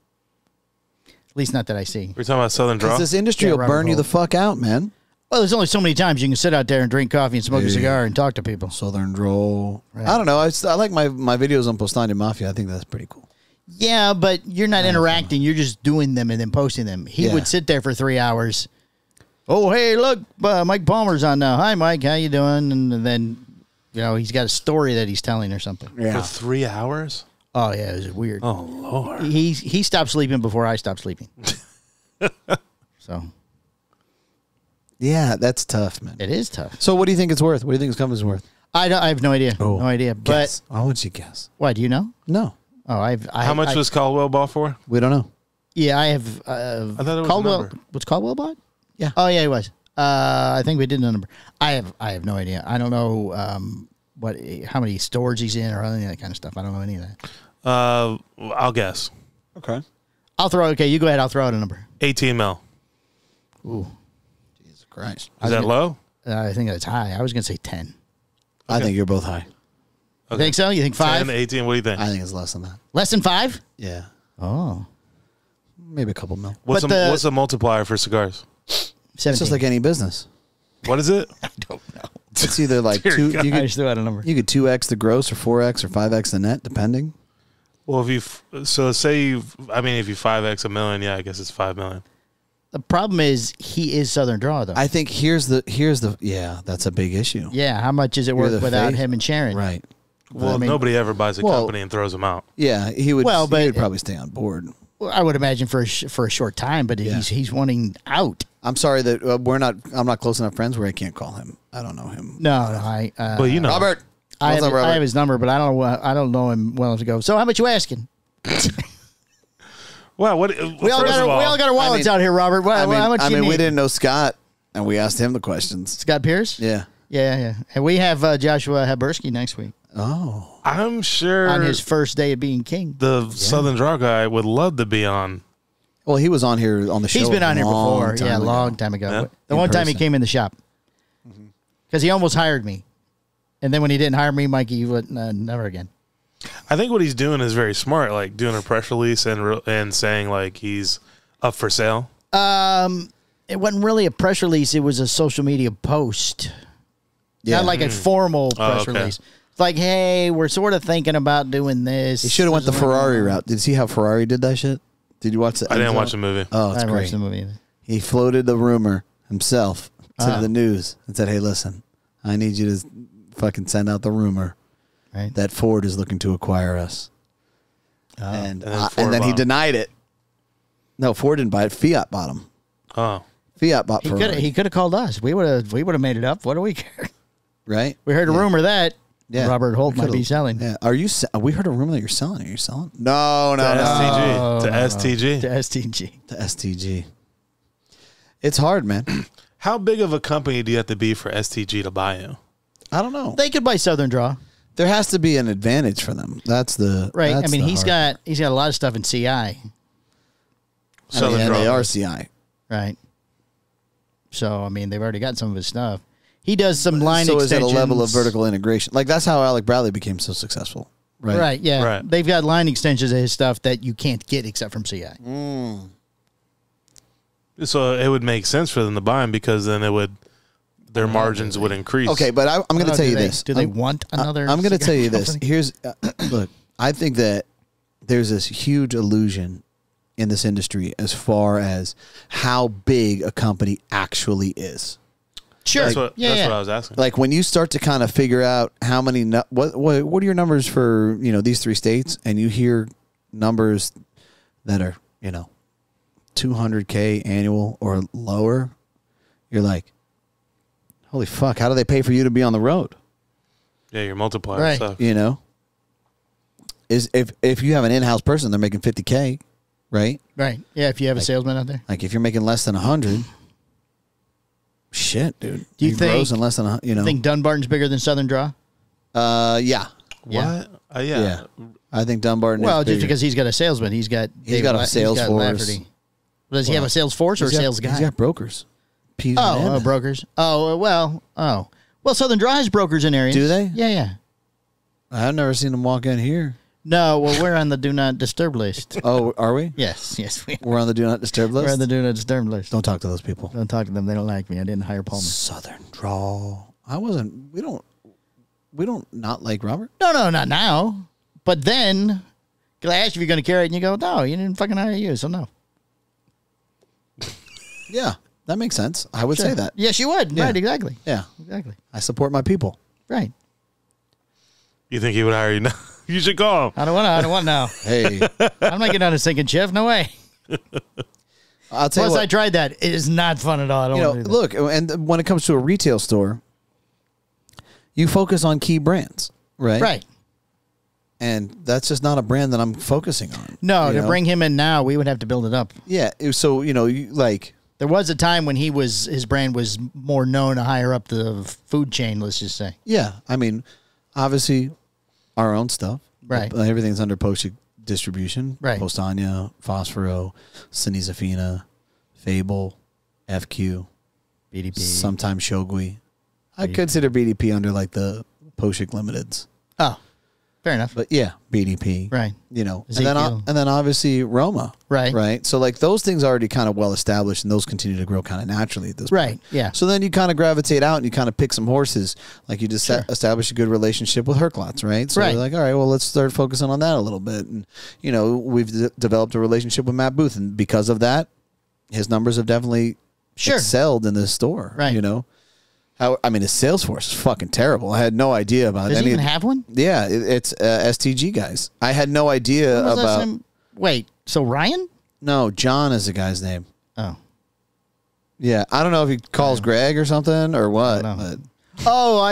At least not that I see. We're talking about Southern Draw? Because this industry will burn you the fuck out, man. Well, there's only so many times you can sit out there and drink coffee and smoke a cigar and talk to people. Southern Draw. Right. I don't know. I like my videos on Postania Mafia. I think that's pretty cool. Yeah, but you're not interacting. You're just doing them and then posting them. He would sit there for 3 hours. Oh, hey, look, Mike Palmer's on now. Hi, Mike. How you doing? And then, he's got a story that he's telling or something. Yeah. For 3 hours? Oh, yeah, it was weird. Oh, Lord. He stopped sleeping before I stopped sleeping. So. Yeah, that's tough, man. It is tough. So what do you think it's worth? What do you think this company's worth? I have no idea. Oh, no idea. Guess. But I want you to guess. Why, do you know? No. Oh, How much was Caldwell bought for? We don't know. Yeah, I have. I thought it was Caldwell. a number. Was Caldwell bought? Yeah. Oh, yeah, he was. I think we did the number. I have no idea. I don't know how many stores he's in or any of that kind of stuff. I don't know any of that. I'll guess. Okay. Okay, you go ahead. I'll throw out a number. 18 mil. Ooh. Jesus Christ. Is that low? I think that's high. I was going to say 10. Okay. I think you're both high. You think so? You think 5? 10, 18, what do you think? I think it's less than that. Less than 5? Yeah. Oh. Maybe a couple mil. What's the multiplier for cigars? 17. It's just like any business. What is it? I don't know. It's either like two. I just threw out a number. You could 2x the gross or 4x or 5x the net, depending. Well, if you 5x a million, yeah, I guess it's 5 million. The problem is he is Southern Draw, though. I think here's the that's a big issue. Yeah, how much is it worth without face. him and Sharon? Right. Well, nobody ever buys a company and throws them out. Yeah, he would. Well, but he would probably stay on board. I would imagine for a short time, but he's wanting out. I'm sorry that I'm not close enough friends where I can't call him. I don't know him. No, I. Well, you know, Robert. I have his number, but I don't know him well enough to go. So, how much you asking? Well, we all got our wallets out here, Robert. How much you need? We didn't know Scott, and we asked him the questions. Scott Pierce? Yeah. Yeah. And we have Joshua Habersky next week. Oh. I'm sure on his first day of being king. The Southern Draw guy would love to be on. Well, he was on here on the show. He's been on here before. Yeah, a long time ago. Yeah. The one time he came in the shop. Because he almost hired me. And then when he didn't hire me, Mikey would never again. I think what he's doing is very smart, like doing a press release and saying like he's up for sale. It wasn't really a press release. It was a social media post. Yeah. Not like a formal press release. It's like, hey, we're sort of thinking about doing this. He should have went the Ferrari route. Did you see how Ferrari did that shit? Did you watch that? I didn't watch the movie. Oh, it's I great. watched the movie either. He floated the rumor himself to the news and said, hey, listen, I need you to fucking send out the rumor that Ford is looking to acquire us. And then he denied it. No, Ford didn't buy it. Fiat bought him. Oh. Fiat bought Ferrari. He could have called us. We would have made it up. What do we care? Right? We heard a rumor that Robert Holt might be selling. Yeah. We heard a rumor that you're selling. Are you selling? No. To STG. To STG. To STG. It's hard, man. How big of a company do you have to be for STG to buy you? I don't know. They could buy Southern Draw. There has to be an advantage for them. That's the right. That's he's got a lot of stuff in CI. Southern Draw. They are CI. Right. So they've already got some of his stuff. He does some line extensions. So is it a level of vertical integration? Like that's how Alec Bradley became so successful. Right. Right. Yeah. Right. They've got line extensions of his stuff that you can't get except from CI. So it would make sense for them to buy him because then their margins would increase. Okay, but I'm going to tell you this. Do they want another? I'm going to tell you company? this. Here's look. I think that there's this huge illusion in this industry as far as how big a company actually is. Sure, that's what I was asking. Like when you start to kind of figure out how many what are your numbers for these 3 states, and you hear numbers that are $200K annual or lower, you're like, holy fuck, how do they pay for you to be on the road? Yeah, your multiplier stuff. Is if you have an in-house person, they're making $50K, right? Right. Yeah, if you have a salesman out there. Like if you're making less than 100, shit, dude. Do you think less than you think Dunbarton's bigger than Southern Draw? Yeah. What? Yeah. I think Dunbarton. Well, is just bigger. because he's got a salesman, he's got a sales force. Does he have a sales force or a sales guy? He's got brokers. Brokers. Well, Southern Draw has brokers in areas. Do they? Yeah. I've never seen them walk in here. No, well, we're on the Do Not Disturb list. Oh, are we? Yes, we are. We're on the Do Not Disturb list? We're on the Do Not Disturb list. Don't talk to those people. Don't talk to them. They don't like me. I didn't hire Palmer. Southern Draw. We don't not like Robert? No, not now. But then, because I asked you if you're going to carry it, and you go, no, you didn't fucking hire you, so no. Yeah, that makes sense. I would say that. Yes, you would. Yeah. Right, exactly. Yeah. Exactly. I support my people. Right. You think he would hire you now? You should call him. I don't want now. Hey. I'm not getting on a sinking shift. No way. I'll tell you what. I tried that. It is not fun at all. I don't want to do that. Look, and when it comes to a retail store, you focus on key brands, right? Right. And that's just not a brand that I'm focusing on. No, to bring him in now, we would have to build it up. Yeah. So, there was a time when his brand was more known higher up the food chain, let's just say. Yeah. Obviously, our own stuff. Right. Everything's under Post distribution. Right. Postania, Phosphoro, Sinizafina, Fable, FQ, BDP. Sometimes Shogui. I consider BDP under like the Poshik Limiteds. Oh, fair enough. But yeah, BDP. Right. And then obviously Roma. Right. Right. So like those things are already kind of well established, and those continue to grow kind of naturally at this point. Right. Yeah. So then you kind of gravitate out and you kind of pick some horses. Like you just establish a good relationship with Herklots, right? So you're like, all right, well, let's start focusing on that a little bit. And, we've developed a relationship with Matt Booth. And because of that, his numbers have definitely excelled in this store. Right. His sales force is fucking terrible. I had no idea about Does any. he even have one? Yeah, it's STG guys. I had no idea about. Wait, so Ryan? No, John is the guy's name. Oh, yeah. I don't know if he calls Greg or something or what. But.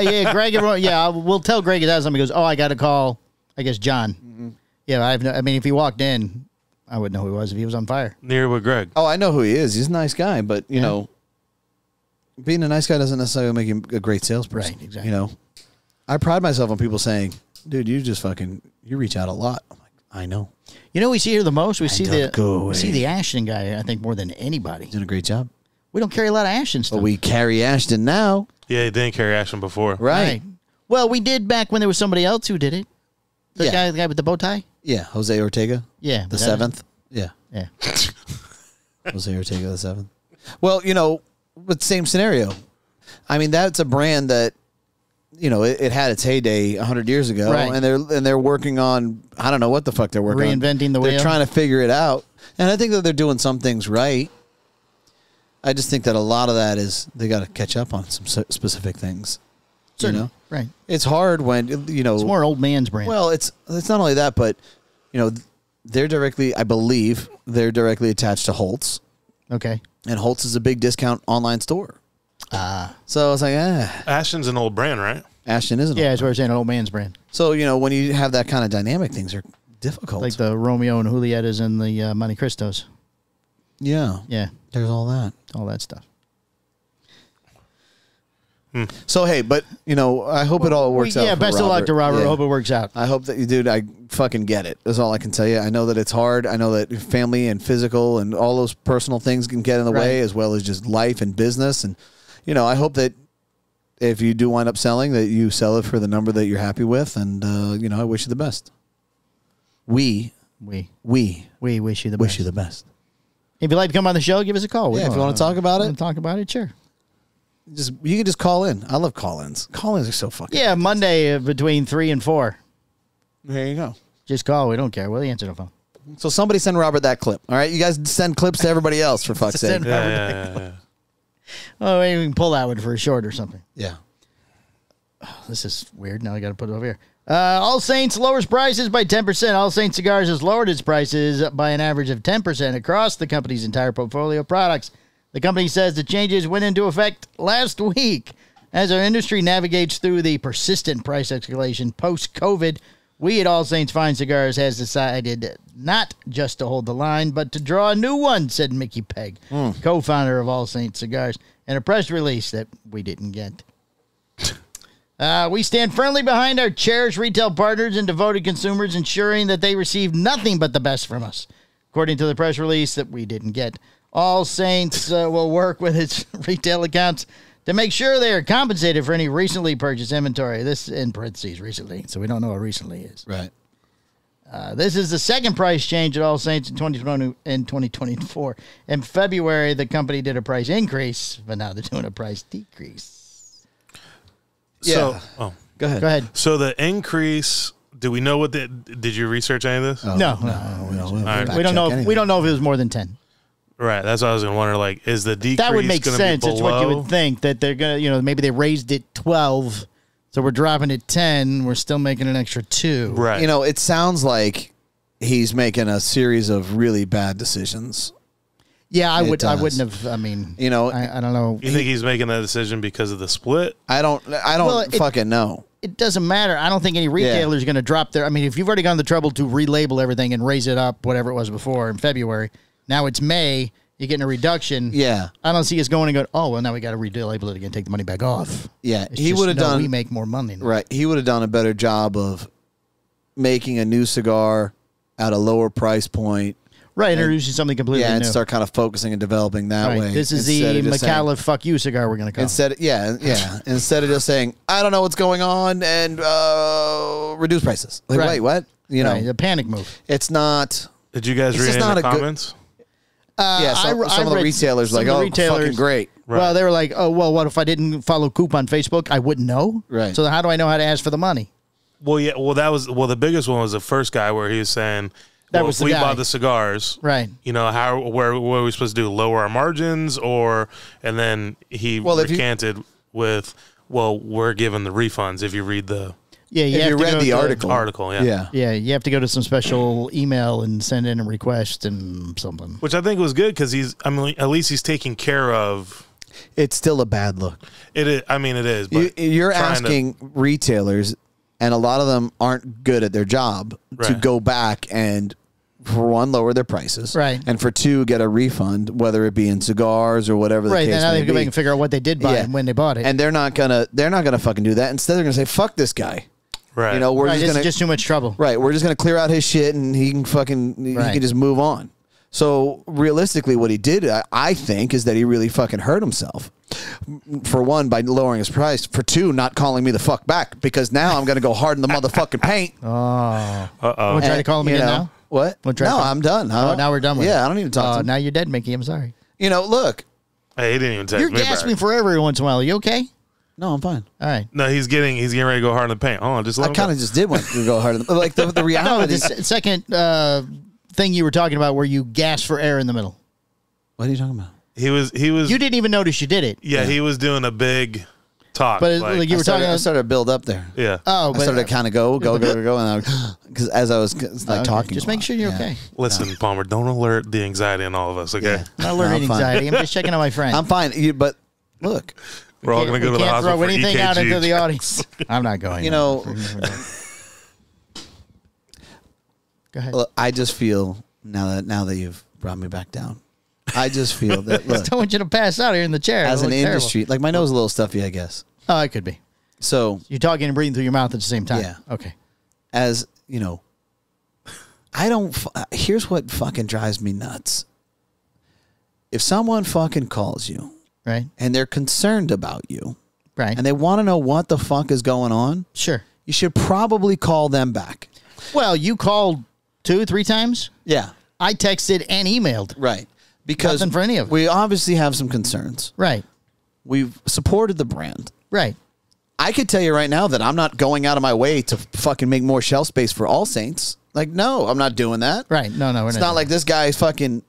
Yeah, Greg. Yeah, we'll tell Greg that something. He goes, I got to call, I guess, John. Mm-hmm. Yeah, if he walked in, I wouldn't know who he was if he was on fire. Near with Greg. Oh, I know who he is. He's a nice guy, but you know. being a nice guy doesn't necessarily make you a great salesperson. Right, exactly. You know, I pride myself on people saying, dude, you reach out a lot. I'm like, I know. You know, we see here the most. We see the Ashton guy, I think, more than anybody. He's doing a great job. We don't carry a lot of Ashton stuff. But we carry Ashton now. Yeah, he didn't carry Ashton before. Right. Well, we did back when there was somebody else who did it. The guy with the bow tie? Yeah, Jose Ortega. Yeah. The 7th. Yeah. Yeah. Jose Ortega the 7th. Well, you know, but same scenario. I mean, that's a brand that, you know, it had its heyday 100 years ago, right. and they're working on, I don't know what the fuck they're working on. Reinventing the wheel. They're trying to figure it out, and I think that they're doing some things right. I just think that a lot of that is they got to catch up on some specific things. Certainly. You know? Right. It's hard when, you know. It's more old man's brand. Well, it's not only that, but, you know, I believe they're directly attached to Holt's. Okay. And Holt's is a big discount online store. So I was like, Ashton's an old brand, right? Ashton is an yeah, old that's what I'm saying, an old man's brand. So, you know, when you have that kind of dynamic, things are difficult. Like the Romeo and Julietas and the Monte Cristos. Yeah. Yeah. There's all that. All that stuff. So, hey, but, you know, I hope it all works out. Yeah, best of luck to Robert. Yeah. I hope it works out. I hope that you, dude, I fucking get it. That's all I can tell you. I know that it's hard. I know that family and physical and all those personal things can get in the way, as well as just life and business. And, you know, I hope that if you do wind up selling, that you sell it for the number that you're happy with. And, you know, I wish you the best. We wish you the best. If you'd like to come on the show, give us a call. Yeah, if you want to talk about it. Talk about it, sure. You can just call in. I love call-ins. Call-ins are so fucking Yeah, Monday between 3 and 4. There you go. Just call. We don't care. We'll answer the phone. So somebody send Robert that clip. All right, you guys send clips to everybody else for fuck's sake. Yeah. Oh, maybe we can pull that one for a short or something. Yeah. Oh, this is weird. Now I got to put it over here. All Saints lowers prices by 10%. All Saints Cigars has lowered its prices by an average of 10% across the company's entire portfolio of products. The company says the changes went into effect last week. As our industry navigates through the persistent price escalation post-COVID, we at All Saints Fine Cigars has decided not just to hold the line, but to draw a new one, said Mickey Pegg, co-founder of All Saints Cigars, in a press release that we didn't get. We stand firmly behind our cherished retail partners and devoted consumers, ensuring that they receive nothing but the best from us, according to the press release that we didn't get. All Saints will work with its retail accounts to make sure they are compensated for any recently purchased inventory. This in parentheses, recently, so we don't know what recently is. Right. This is the second price change at All Saints in 2020 and 2024. In February, the company did a price increase, but now they're doing a price decrease. Yeah. So, Go ahead. Go ahead. So the increase, do we know what did you research any of this? Oh, No. We don't know. We don't know if it was more than 10. Right. That's what I was going to wonder. Like, is the decrease That would make sense. It's what you below? would think, that they're going to, maybe they raised it 12, so we're dropping it 10. We're still making an extra 2. Right. You know, it sounds like he's making a series of really bad decisions. Yeah, I It wouldn't does. have. I mean, You know, I don't know. You think he's making that decision because of the split? I don't fucking know. It doesn't matter. I don't think any retailer is going to drop their. I mean, if you've already gone the trouble to relabel everything and raise it up, whatever it was before in February, now it's May. You're getting a reduction. Yeah. I don't see us going and going, oh, well, now we got to relabel it again, take the money back off. Yeah, It's he just, would have no, done. we make more money now. Right. He would have done a better job of making a new cigar at a lower price point. Right, introducing something completely Yeah, and new. start kind of focusing and developing that Right. way. This is instead the of just saying- McAuliffe fuck you cigar we're going to call it. Instead of just saying, I don't know what's going on and reduce prices. Like, Right. wait, what? You know, Right, a panic move. it's not. Did you guys It's read just any not of the a good- comments? Yeah, some of the read retailers some like, of the oh, retailers- fucking great. Right. Well, they were like, oh, well, what if I didn't follow Coop on Facebook? I wouldn't know. Right. So how do I know how to ask for the money? Well, yeah. Well, the biggest one was the first guy where he was saying, That well, was if the we guy. bought the cigars, Right. you know, what are we supposed to do? Lower our margins, and then he Well, if you- recanted with, well, we're giving the refunds if you read the Yeah, If have you to read go the to- article. yeah. Yeah. Yeah, you have to go to some special email and send in a request and something. Which I think was good because at least he's taking care of. It's still a bad look. It is. I mean, it is. But You're trying to- asking retailers, and a lot of them aren't good at their job, to Right. go back and for one, lower their prices, right, and for two, get a refund, whether it be in cigars or whatever the right. case Then now may they go be. back and figure out what they did buy and when they bought it, and they're not gonna fucking do that. Instead, they're gonna say, "Fuck this guy." Right. You know, we're just gonna just too much trouble. Right. We're just gonna clear out his shit, and he can he can just move on. So realistically, what he did, I think, is that he really fucking hurt himself. For one, by lowering his price. For two, not calling me the fuck back, because now I'm going to go hard in the motherfucking paint. Oh. Uh-oh. We'll try to call him again now? What? No, I'm done. Oh, now we're done with it. Yeah, I don't even talk to him. Now you're dead, Mickey. I'm sorry. You know, look. Hey, he didn't even text me You're gasping for every once in a while. Are you okay? No, I'm fine. All right. No, he's getting ready to go hard in the paint. Hold on, just let I kind of just did want to go hard in the like the reality. No, the second thing you were talking about where you gasped for air in the middle. What are you talking about? He was. You didn't even notice you did it. Yeah, he was doing a big talk. But like you were talking, I started to build up there. Yeah. Oh, I started to kind of go, and because as I was talking, just make sure you're okay. Listen, Palmer, don't alert the anxiety in all of us. Okay. Yeah. I'm not alerting anxiety. I'm just checking on my friend. I'm fine. But look, we're all going to go to the hospital. Throw anything EKG. out into the audience. I'm not going. You know, go ahead. Look, I just feel now that you've brought me back down. I just feel that. Look, I don't want you to pass out here in the chair. As an industry, terrible. like my nose is a little stuffy, I guess. Oh, it could be. So you're talking and breathing through your mouth at the same time. Yeah. Okay. As you know, I don't. Here's what fucking drives me nuts. If someone fucking calls you, right, and they're concerned about you, right, and they want to know what the fuck is going on, sure, you should probably call them back. Well, you called 2-3 times. Yeah, I texted and emailed. Right, because nothing for any of it. We obviously have some concerns. Right, we've supported the brand. Right. I could tell you right now that I'm not going out of my way to fucking make more shelf space for All Saints. Like, no, I'm not doing that. Right. No, it's not like this guy's fucking.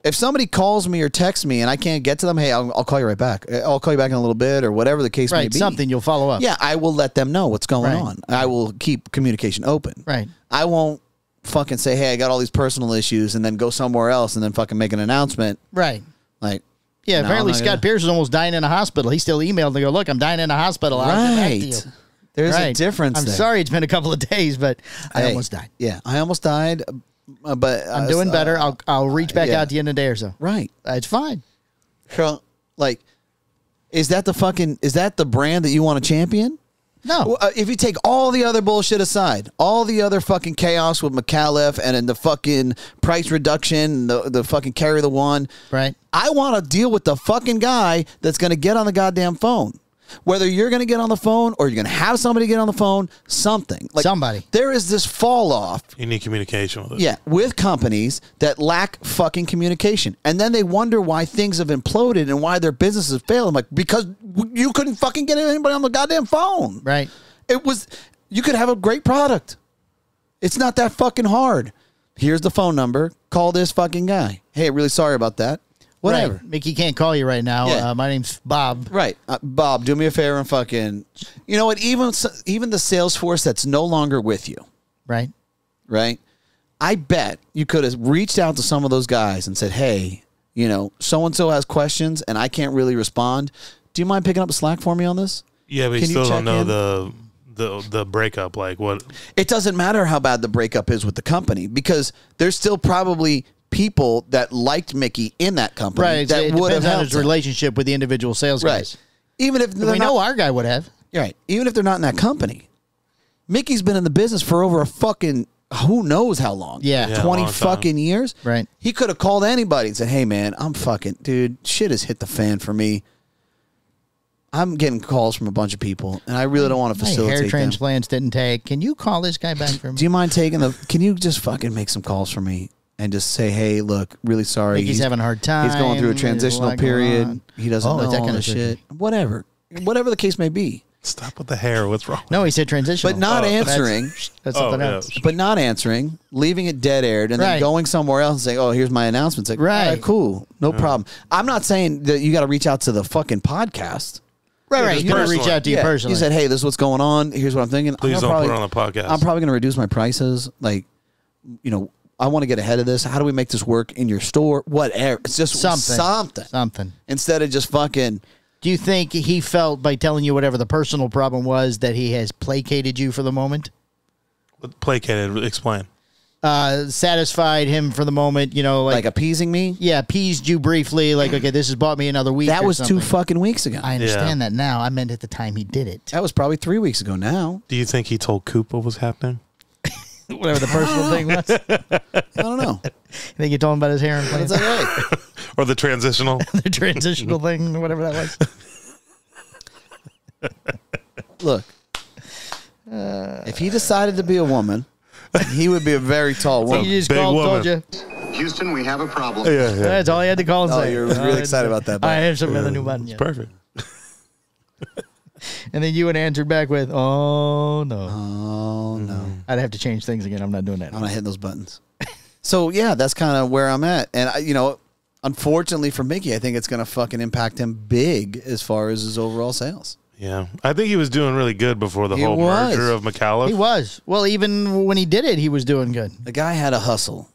If somebody calls me or texts me and I can't get to them, hey, I'll call you right back. I'll call you back in a little bit or whatever the case may be. Something you'll follow up. Yeah, I will let them know what's going on. I will keep communication open. Right. I won't fucking say, hey, I got all these personal issues and then go somewhere else and then fucking make an announcement. Right. Like. Yeah, apparently Scott Pierce is almost dying in a hospital. He still emailed and they go, look, I'm dying in a hospital. I'll get back to you. There's a difference I'm there. sorry it's been a couple of days, but I almost died. Yeah, I almost died, but I'm doing better. I'll reach back out to you in a day or so. Right. It's fine. So, like, is that the brand that you want to champion? No. If you take all the other bullshit aside, all the other fucking chaos with McAuliffe and the fucking price reduction, the fucking carry the one. Right. I want to deal with the fucking guy that's going to get on the goddamn phone. Whether you're going to get on the phone or you're going to have somebody get on the phone, something. Like somebody. There is this fall off. You need communication with it. Yeah, with companies that lack fucking communication. And then they wonder why things have imploded and why their businesses fail. I'm like, because you couldn't fucking get anybody on the goddamn phone. Right. You could have a great product. It's not that fucking hard. Here's the phone number. Call this fucking guy. Hey, really sorry about that. Whatever. Right. Mickey can't call you right now. Yeah. My name's Bob. Right. Bob, do me a favor and fucking... You know what? Even the sales force that's no longer with you. Right. Right? I bet you could have reached out to some of those guys and said, hey, you know, so-and-so has questions and I can't really respond. Do you mind picking up the slack for me on this? Yeah, but you still don't know the breakup. Like what? It doesn't matter how bad the breakup is with the company because there's still probably... people that liked Mickey in that company, right? That would have helped his relationship with the individual sales guys. Even if we know our guy would have, right? Even if they're not in that company, Mickey's been in the business for over a fucking who knows how long? Yeah, 20 fucking years. Right? He could have called anybody and said, "Hey, man, I'm fucking dude. Shit has hit the fan for me. I'm getting calls from a bunch of people, and I really don't want to facilitate hair them. transplants didn't take. Can you call this guy back for me? Do you mind taking the? Can you just fucking make some calls for me?" And just say, hey, look, really sorry. He's having a hard time. He's going through a transitional period. He doesn't know that all kind the of shit. Whatever the case may be. Stop with the hair. What's wrong? No, he said transitional. But not answering. That's something else. But not answering, leaving it dead aired, and then going somewhere else and saying, oh, here's my announcement. It's like, right. All right, cool. No problem. I'm not saying that you got to reach out to the fucking podcast. Right. You got to reach out to you personally. You said, hey, this is what's going on. Here's what I'm thinking. Please don't put it on the podcast. I'm probably going to reduce my prices. Like, you know, I want to get ahead of this. How do we make this work in your store? Whatever. It's just something. Instead of just fucking. Do you think he felt by telling you whatever the personal problem was that he has placated you for the moment? Placated. Explain. satisfied him for the moment, like appeasing me. Yeah, appeased you briefly. Like, okay, this has bought me another week. That was something. 2 fucking weeks ago. I understand that now. I meant at the time he did it. That was probably 3 weeks ago now. Do you think he told Coop what was happening? Whatever the personal thing was. I don't know. You think you told him about his hair and plans? That's all right. Or the transitional? The transitional thing, whatever that was. Look, if he decided to be a woman, he would be a very tall woman. You just told you. Houston, we have a problem. Yeah. That's all you had to call and say. You're really excited about that. I have some other new button. It's perfect. And then you would answer back with, "Oh no, oh no." I'd have to change things again. I'm not doing that. I'm not hitting those buttons. So yeah, that's kind of where I'm at, and unfortunately for Mickey, I think it's going to fucking impact him big as far as his overall sales. Yeah, I think he was doing really good before the whole merger of McAuliffe. He was. Well, even when he did it, he was doing good. The guy had a hustle.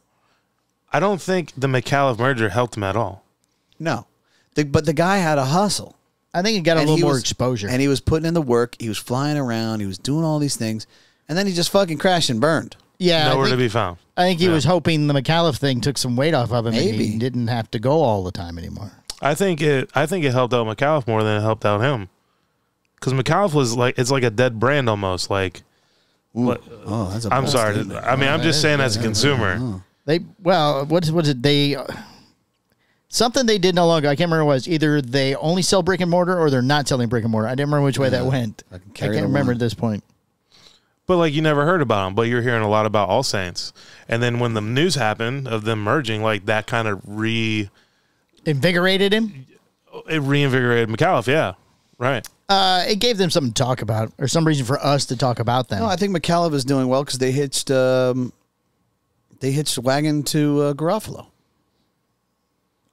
I don't think the McAuliffe merger helped him at all. No, but the guy had a hustle. I think he got a little more exposure. And he was putting in the work. He was flying around. He was doing all these things. And then he just fucking crashed and burned. Yeah, Nowhere to be found. I think he was hoping the McAuliffe thing took some weight off of him. Maybe. And he didn't have to go all the time anymore. I think it helped out McAuliffe more than it helped out him. Because McAuliffe was it's like a dead brand almost. Like, that's a I'm sorry. statement. I mean, I'm just saying as a consumer. What is it? Something they did no longer. I can't remember what it was. Either they only sell brick and mortar or they're not selling brick and mortar. I didn't remember which way that went. I can't remember at this point. But you never heard about them. But you're hearing a lot about All Saints. And then when the news happened of them merging, that kind of invigorated him. It reinvigorated McAuliffe. Yeah, right. It gave them something to talk about, or some reason for us to talk about them. No, I think McAuliffe is doing well because they hitched wagon to Garofalo.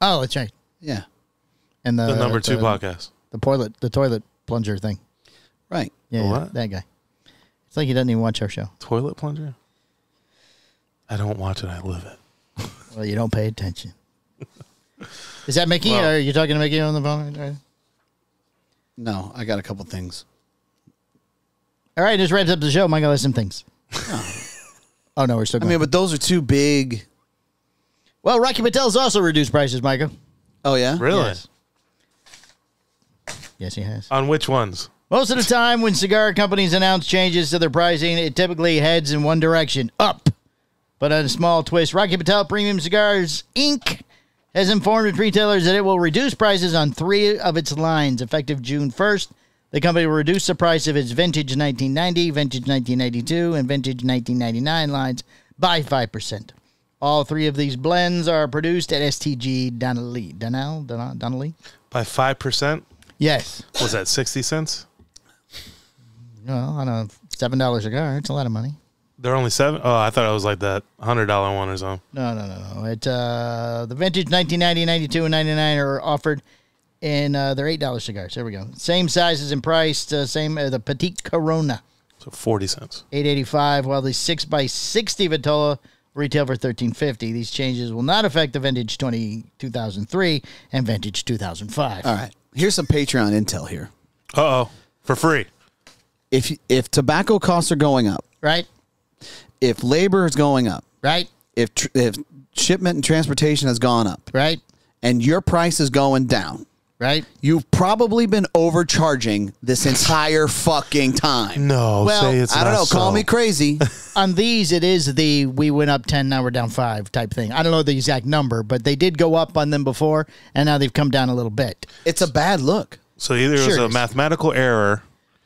Oh, that's right. Yeah. And the number 2 podcast. The toilet plunger thing. Right. Yeah, What? that guy. It's like he doesn't even watch our show. Toilet plunger? I don't watch it. I live it. Well, you don't pay attention. Is that Mickey? Or are you talking to Mickey on the phone? No, I got a couple things. All right, just wraps up the show. Michael has some things. Oh, no, we're still going. But those are two big... Well, Rocky Patel's also reduced prices, Michael. Oh, yeah? Really? Yes, he has. On which ones? Most of the time when cigar companies announce changes to their pricing, it typically heads in one direction, up. But on a small twist, Rocky Patel Premium Cigars, Inc. has informed its retailers that it will reduce prices on 3 of its lines. Effective June 1st, the company will reduce the price of its Vintage 1990, Vintage 1992, and Vintage 1999 lines by 5%. All 3 of these blends are produced at STG Donnelly. Donnelly? By 5%? Yes. Was that 60 cents? Well, on a $7 cigar, it's a lot of money. They're only 7? Oh, I thought it was like that $100 one or something. No. The Vintage 1990, 92, and 99 are offered in their $8 cigars. There we go. Same sizes and price, same as the Petite Corona. So 40 cents. $8.85, while the 6x60 Vitola retail for $13.50. These changes will not affect the Vintage 2003 and Vintage 2005. All right. Here's some Patreon intel here. Uh-oh. For free. If tobacco costs are going up. Right. If labor is going up. Right. If shipment and transportation has gone up. Right. And your price is going down. Right. You've probably been overcharging this entire fucking time. No, well, say it's I don't know. so. Call me crazy. On these, it is the we went up 10, now we're down 5 type thing. I don't know the exact number, but they did go up on them before, and now they've come down a little bit. It's a bad look. So either it was a mathematical error.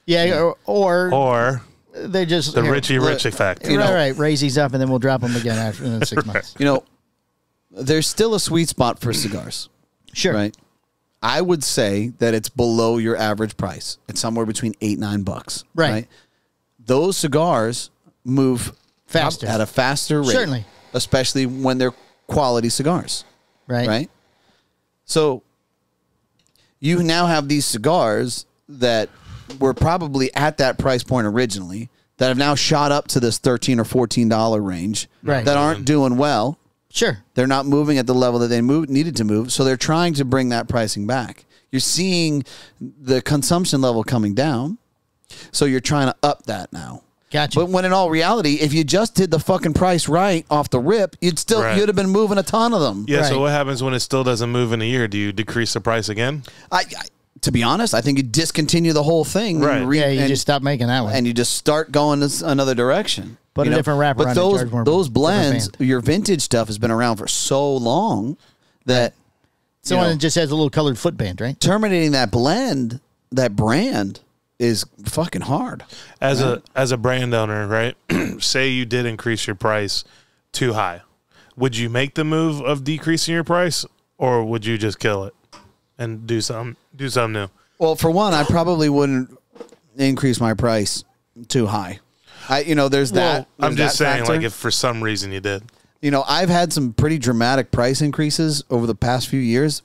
Yeah, or they just... The Richie Rich effect. Right. Raise these up, and then we'll drop them again after in 6 months. There's still a sweet spot for cigars. Sure. Right? I would say that it's below your average price. It's somewhere between $8-9. Right? Those cigars move faster at a faster rate. Certainly. Especially when they're quality cigars. Right? So you now have these cigars that were probably at that price point originally that have now shot up to this $13 or $14 range that aren't doing well. Sure. They're not moving at the level that they needed to move, so they're trying to bring that pricing back. You're seeing the consumption level coming down, so you're trying to up that now. Gotcha. But when in all reality, if you just did the fucking price right off the rip, you'd have been moving a ton of them. Yeah. So what happens when it still doesn't move in a year? Do you decrease the price again? To be honest, I think you discontinue the whole thing. Right. You just stop making that one. And you just start going another direction. Put a different wrapper on it, charge more. Those blends, your vintage stuff has been around for so long that someone just has a little colored footband, right? Terminating that blend, that brand, is fucking hard. As a brand owner, right? Say you did increase your price too high. Would you make the move of decreasing your price, or would you just kill it and do something new? Well, for one, I probably wouldn't increase my price too high. There's that. I'm just saying, factor. like, if for some reason you did. I've had some pretty dramatic price increases over the past few years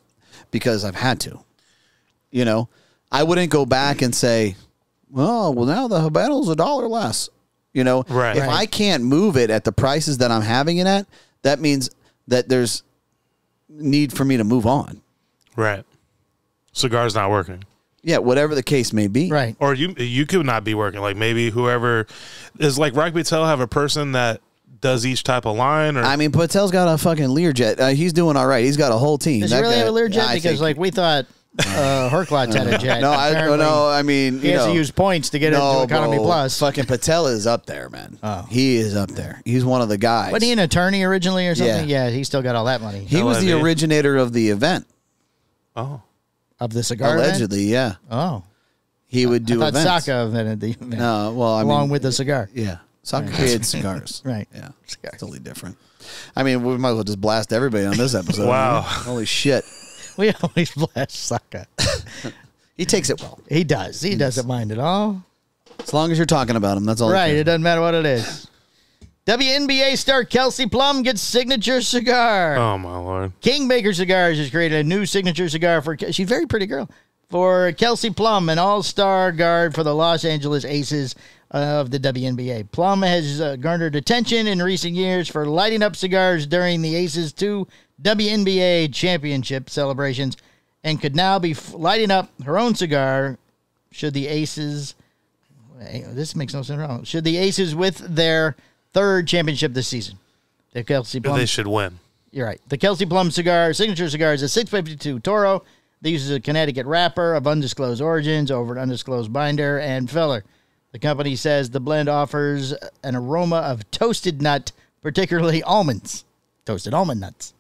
because I've had to. I wouldn't go back and say, well, now the Habanero's $1 less. Right. If I can't move it at the prices that I'm having it at, that means that there's need for me to move on. Right. Cigar's not working. Yeah, whatever the case may be. Right. Or you could not be working. Like maybe whoever is like Rock Patel have a person that does each type of line. Or I mean, Patel's got a fucking Learjet. He's doing all right. He's got a whole team. Does he really have a Learjet? Because we thought Herklotz had a jet. No, I mean, he has to use points to get into Economy Plus. Fucking Patel is up there, man. Oh. He is up there. He's one of the guys. Wasn't he an attorney originally or something? Yeah, he still got all that money. He was the originator of the event. Oh. Of the cigar Allegedly, event? Yeah. Oh. He would do events. I thought Saka invented the event. No, well, along with the cigar. Yeah. Saka created cigars. Right. Yeah. Cigars. Totally different. I mean, we might as well just blast everybody on this episode. Wow. Holy shit. We always blast Saka. He takes it well. He does. He doesn't mind at all. As long as you're talking about him, that's all. Right. It doesn't matter what it is. WNBA star Kelsey Plum gets signature cigar. Oh, my Lord. Kingmaker Cigars has created a new signature cigar for... She's a very pretty girl. For Kelsey Plum, an all-star guard for the Los Angeles Aces of the WNBA. Plum has garnered attention in recent years for lighting up cigars during the Aces 2 WNBA championship celebrations and could now be lighting up her own cigar should the Aces... This makes no sense at all. Should the Aces with their third championship this season. The Kelsey Plum... They should win. You're right. The Kelsey Plum cigar, signature cigar, is a 652 Toro. They uses a Connecticut wrapper of undisclosed origins over an undisclosed binder and filler. The company says the blend offers an aroma of toasted nut, particularly almonds. Toasted almond nuts.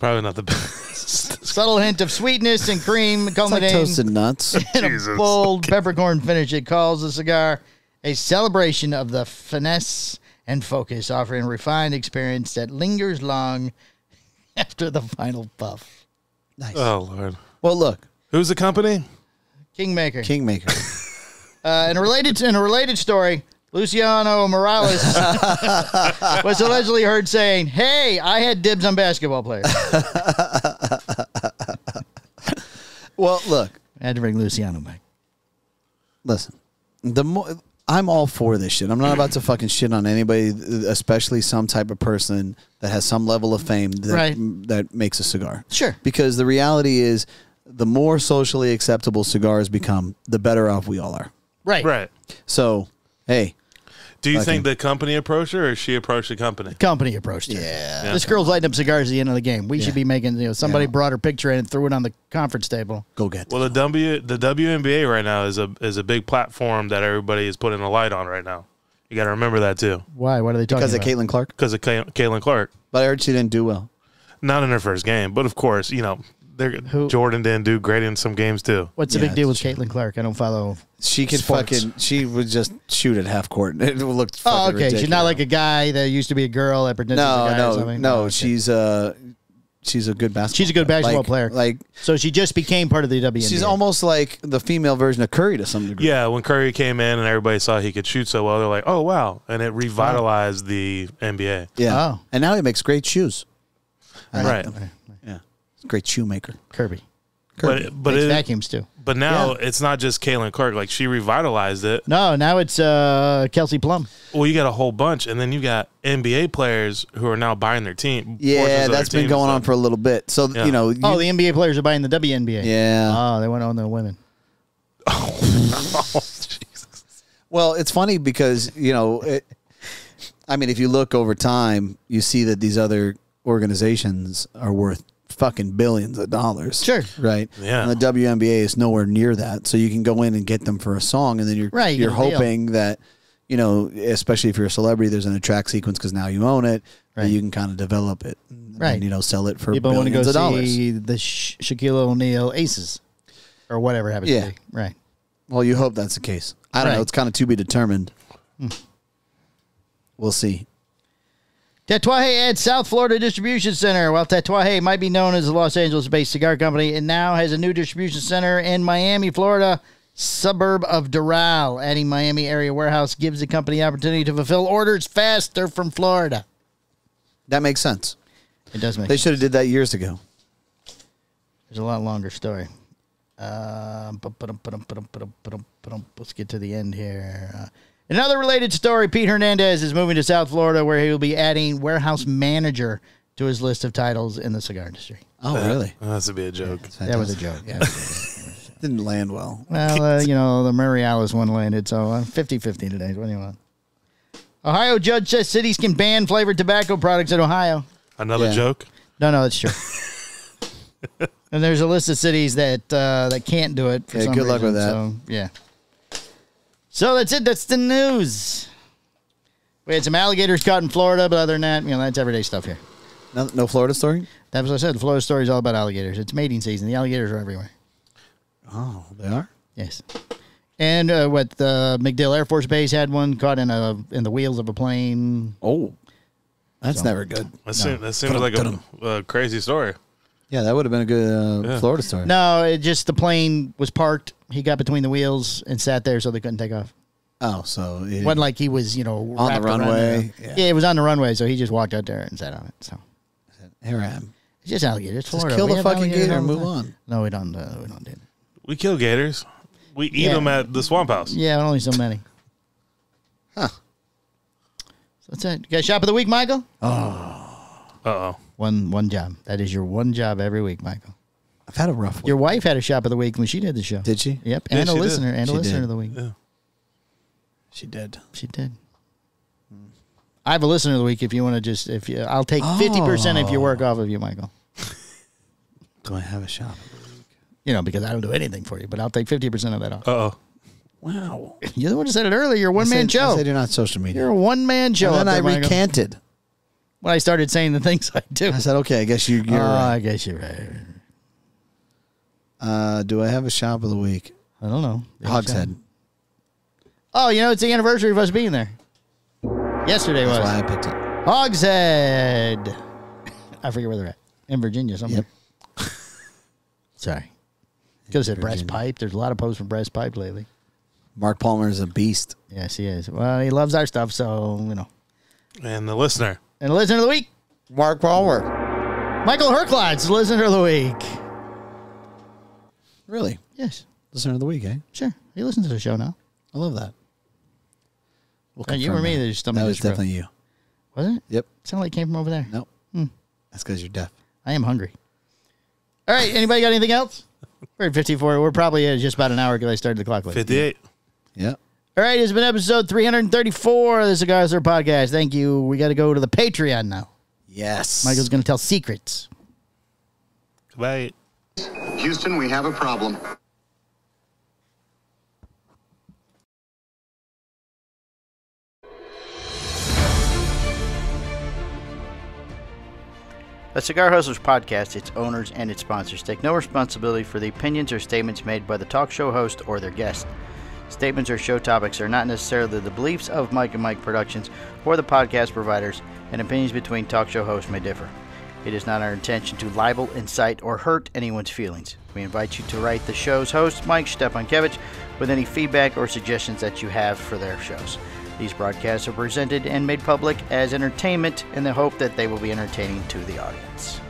Probably not the best. Subtle hint of sweetness and cream culminating like toasted nuts. in a bold peppercorn finish. It calls the cigar a celebration of the finesse and focus, offering a refined experience that lingers long after the final puff. Nice. Oh, Lord. Well, look. Who's the company? Kingmaker. And in a related story, Luciano Marcella was allegedly heard saying, "Hey, I had dibs on basketball players." Well, look. I had to bring Luciano back. Listen, I'm all for this shit. I'm not about to fucking shit on anybody, especially some type of person that has some level of fame that makes a cigar. Sure. Because the reality is, the more socially acceptable cigars become, the better off we all are. Right. Right. So, hey. Do you think the company approached her or she approached the company? Company approached her. Yeah. This girl's lighting up cigars at the end of the game. We should be making, somebody brought her picture in and threw it on the conference table. Go get it. Well, the WNBA right now is a big platform that everybody is putting a light on right now. You got to remember that too. Why? What are they talking about? Because of Caitlin Clark? Because of Caitlin Clark. But I heard she didn't do well. Not in her first game, but of course, Jordan didn't do great in some games too. What's the big deal with Caitlin Clark? I don't follow. She could sports. she would just shoot at half court. It looked fucking ridiculous. She's not like a guy that used to be a girl that pretends to be a guy or something. No, okay. She's a good basketball. She's a good basketball player. So she just became part of the WNBA. She's almost like the female version of Curry to some degree. Yeah, when Curry came in and everybody saw he could shoot so well, they're like, "Oh wow!" And it revitalized the NBA. Yeah, and now he makes great shoes. Right. Yeah, great shoemaker. Kirby. But makes vacuums too. But now it's not just Caitlin Clark. Like, she revitalized it. No, now it's Kelsey Plum. Well, you got a whole bunch, and then you got NBA players who are now buying their team. Yeah, that's been going on for a little bit. So the NBA players are buying the WNBA. Yeah. Oh, they want to own the women. Oh, Jesus. Well, it's funny because, I mean, if you look over time, you see that these other organizations are worth fucking billions of dollars. Sure. Right? Yeah. And the WNBA is nowhere near that. So you can go in and get them for a song, and then you're hoping that, especially if you're a celebrity, there's an attract sequence because now you own it, that you can kind of develop it. Right. And, sell it for People billions of dollars. People want to go see the Shaquille O'Neal Aces or whatever happens to be. Right. Well, you hope that's the case. I don't know. It's kind of to be determined. We'll see. Tatuaje adds South Florida distribution center. While Tatuaje might be known as a Los Angeles-based cigar company, it now has a new distribution center in Miami, Florida, suburb of Doral. Adding Miami area warehouse gives the company the opportunity to fulfill orders faster from Florida. That makes sense. It does make sense. They should have did that years ago. There's a lot longer story. Let's get to the end here. Another related story, Pete Hernandez is moving to South Florida where he will be adding warehouse manager to his list of titles in the cigar industry. Oh, really? That's to be a joke. That was a joke. Yeah. Didn't land well. Well, the Marialis one landed, so 50-50 today. What do you want? Ohio judge says cities can ban flavored tobacco products in Ohio. Another joke? No, that's true. And there's a list of cities that can't do it for some good reason. luck with that. So, yeah. So that's it. That's the news. We had some alligators caught in Florida, but other than that, that's everyday stuff here. No Florida story? That's what I said. The Florida story is all about alligators. It's mating season. The alligators are everywhere. Oh, they are? Yes. And MacDill Air Force Base had one caught in the wheels of a plane. Oh, that's never good. That seems like a crazy story. Yeah, that would have been a good Florida story. No, it just the plane was parked. He got between the wheels and sat there so they couldn't take off. Oh, so it wasn't like he was, on the runway. Yeah, it was on the runway, so he just walked out there and sat on it. So here I am. It's just alligators. It's Florida. Just kill the fucking gator and move on. No, we don't. We don't do it. We kill gators. We eat them at the swamp house. Yeah, but only so many. Huh. So that's it. You got shop of the week, Michael? Uh-oh. One job. That is your one job every week, Michael. I've had a rough week. Your wife had a shop of the week when she did the show. Did she? Yep. Yeah, And a she listener. did. And a She listener did. of the week. Yeah. She did. She did. I have a listener of the week if you want to I'll take 50% of your work off of you, Michael. Do I have a shop? Because I don't do anything for you, but I'll take 50% of that off. Uh-oh. Wow. You're the one who said it earlier. You're a one-man show. I said you're not social media. You're a one-man show. And then I Michael. recanted. When I started saying the things I do. I said, okay, I guess you're right. I guess you're right. Do I have a shop of the week? I don't know. Hogshead. Oh, it's the anniversary of us being there. Yesterday That's was. why I picked it. Hogshead. I forget where they're at. In Virginia somewhere. Yep. Sorry. Could have said breast pipe. There's a lot of posts from breast pipe lately. Mark Palmer is a beast. Yes, he is. Well, he loves our stuff, so, And the listener. And the listener of the week, Mark Palmer. Michael Herklots, listener of the week. Really? Yes. Listener of the week, eh? Sure. He listens to the show now. I love that. You or me, there's something. That was definitely you. Was it? Yep. Sounded like it came from over there. Nope. That's because you're deaf. I am hungry. All right. Anybody got anything else? We're at 54. We're probably at just about an hour because I started the clock late. 58. Yep. All right. It's been episode 334 of the Cigar Hustlers Podcast. Thank you. We got to go to the Patreon now. Yes. Michael's going to tell secrets. Goodbye. Houston, we have a problem. The Cigar Hustlers Podcast, its owners, and its sponsors take no responsibility for the opinions or statements made by the talk show host or their guest. Statements or show topics are not necessarily the beliefs of Mike and Mike Productions or the podcast providers, and opinions between talk show hosts may differ. It is not our intention to libel, incite, or hurt anyone's feelings. We invite you to write the show's host, Mike Stepankevich, with any feedback or suggestions that you have for their shows. These broadcasts are presented and made public as entertainment in the hope that they will be entertaining to the audience.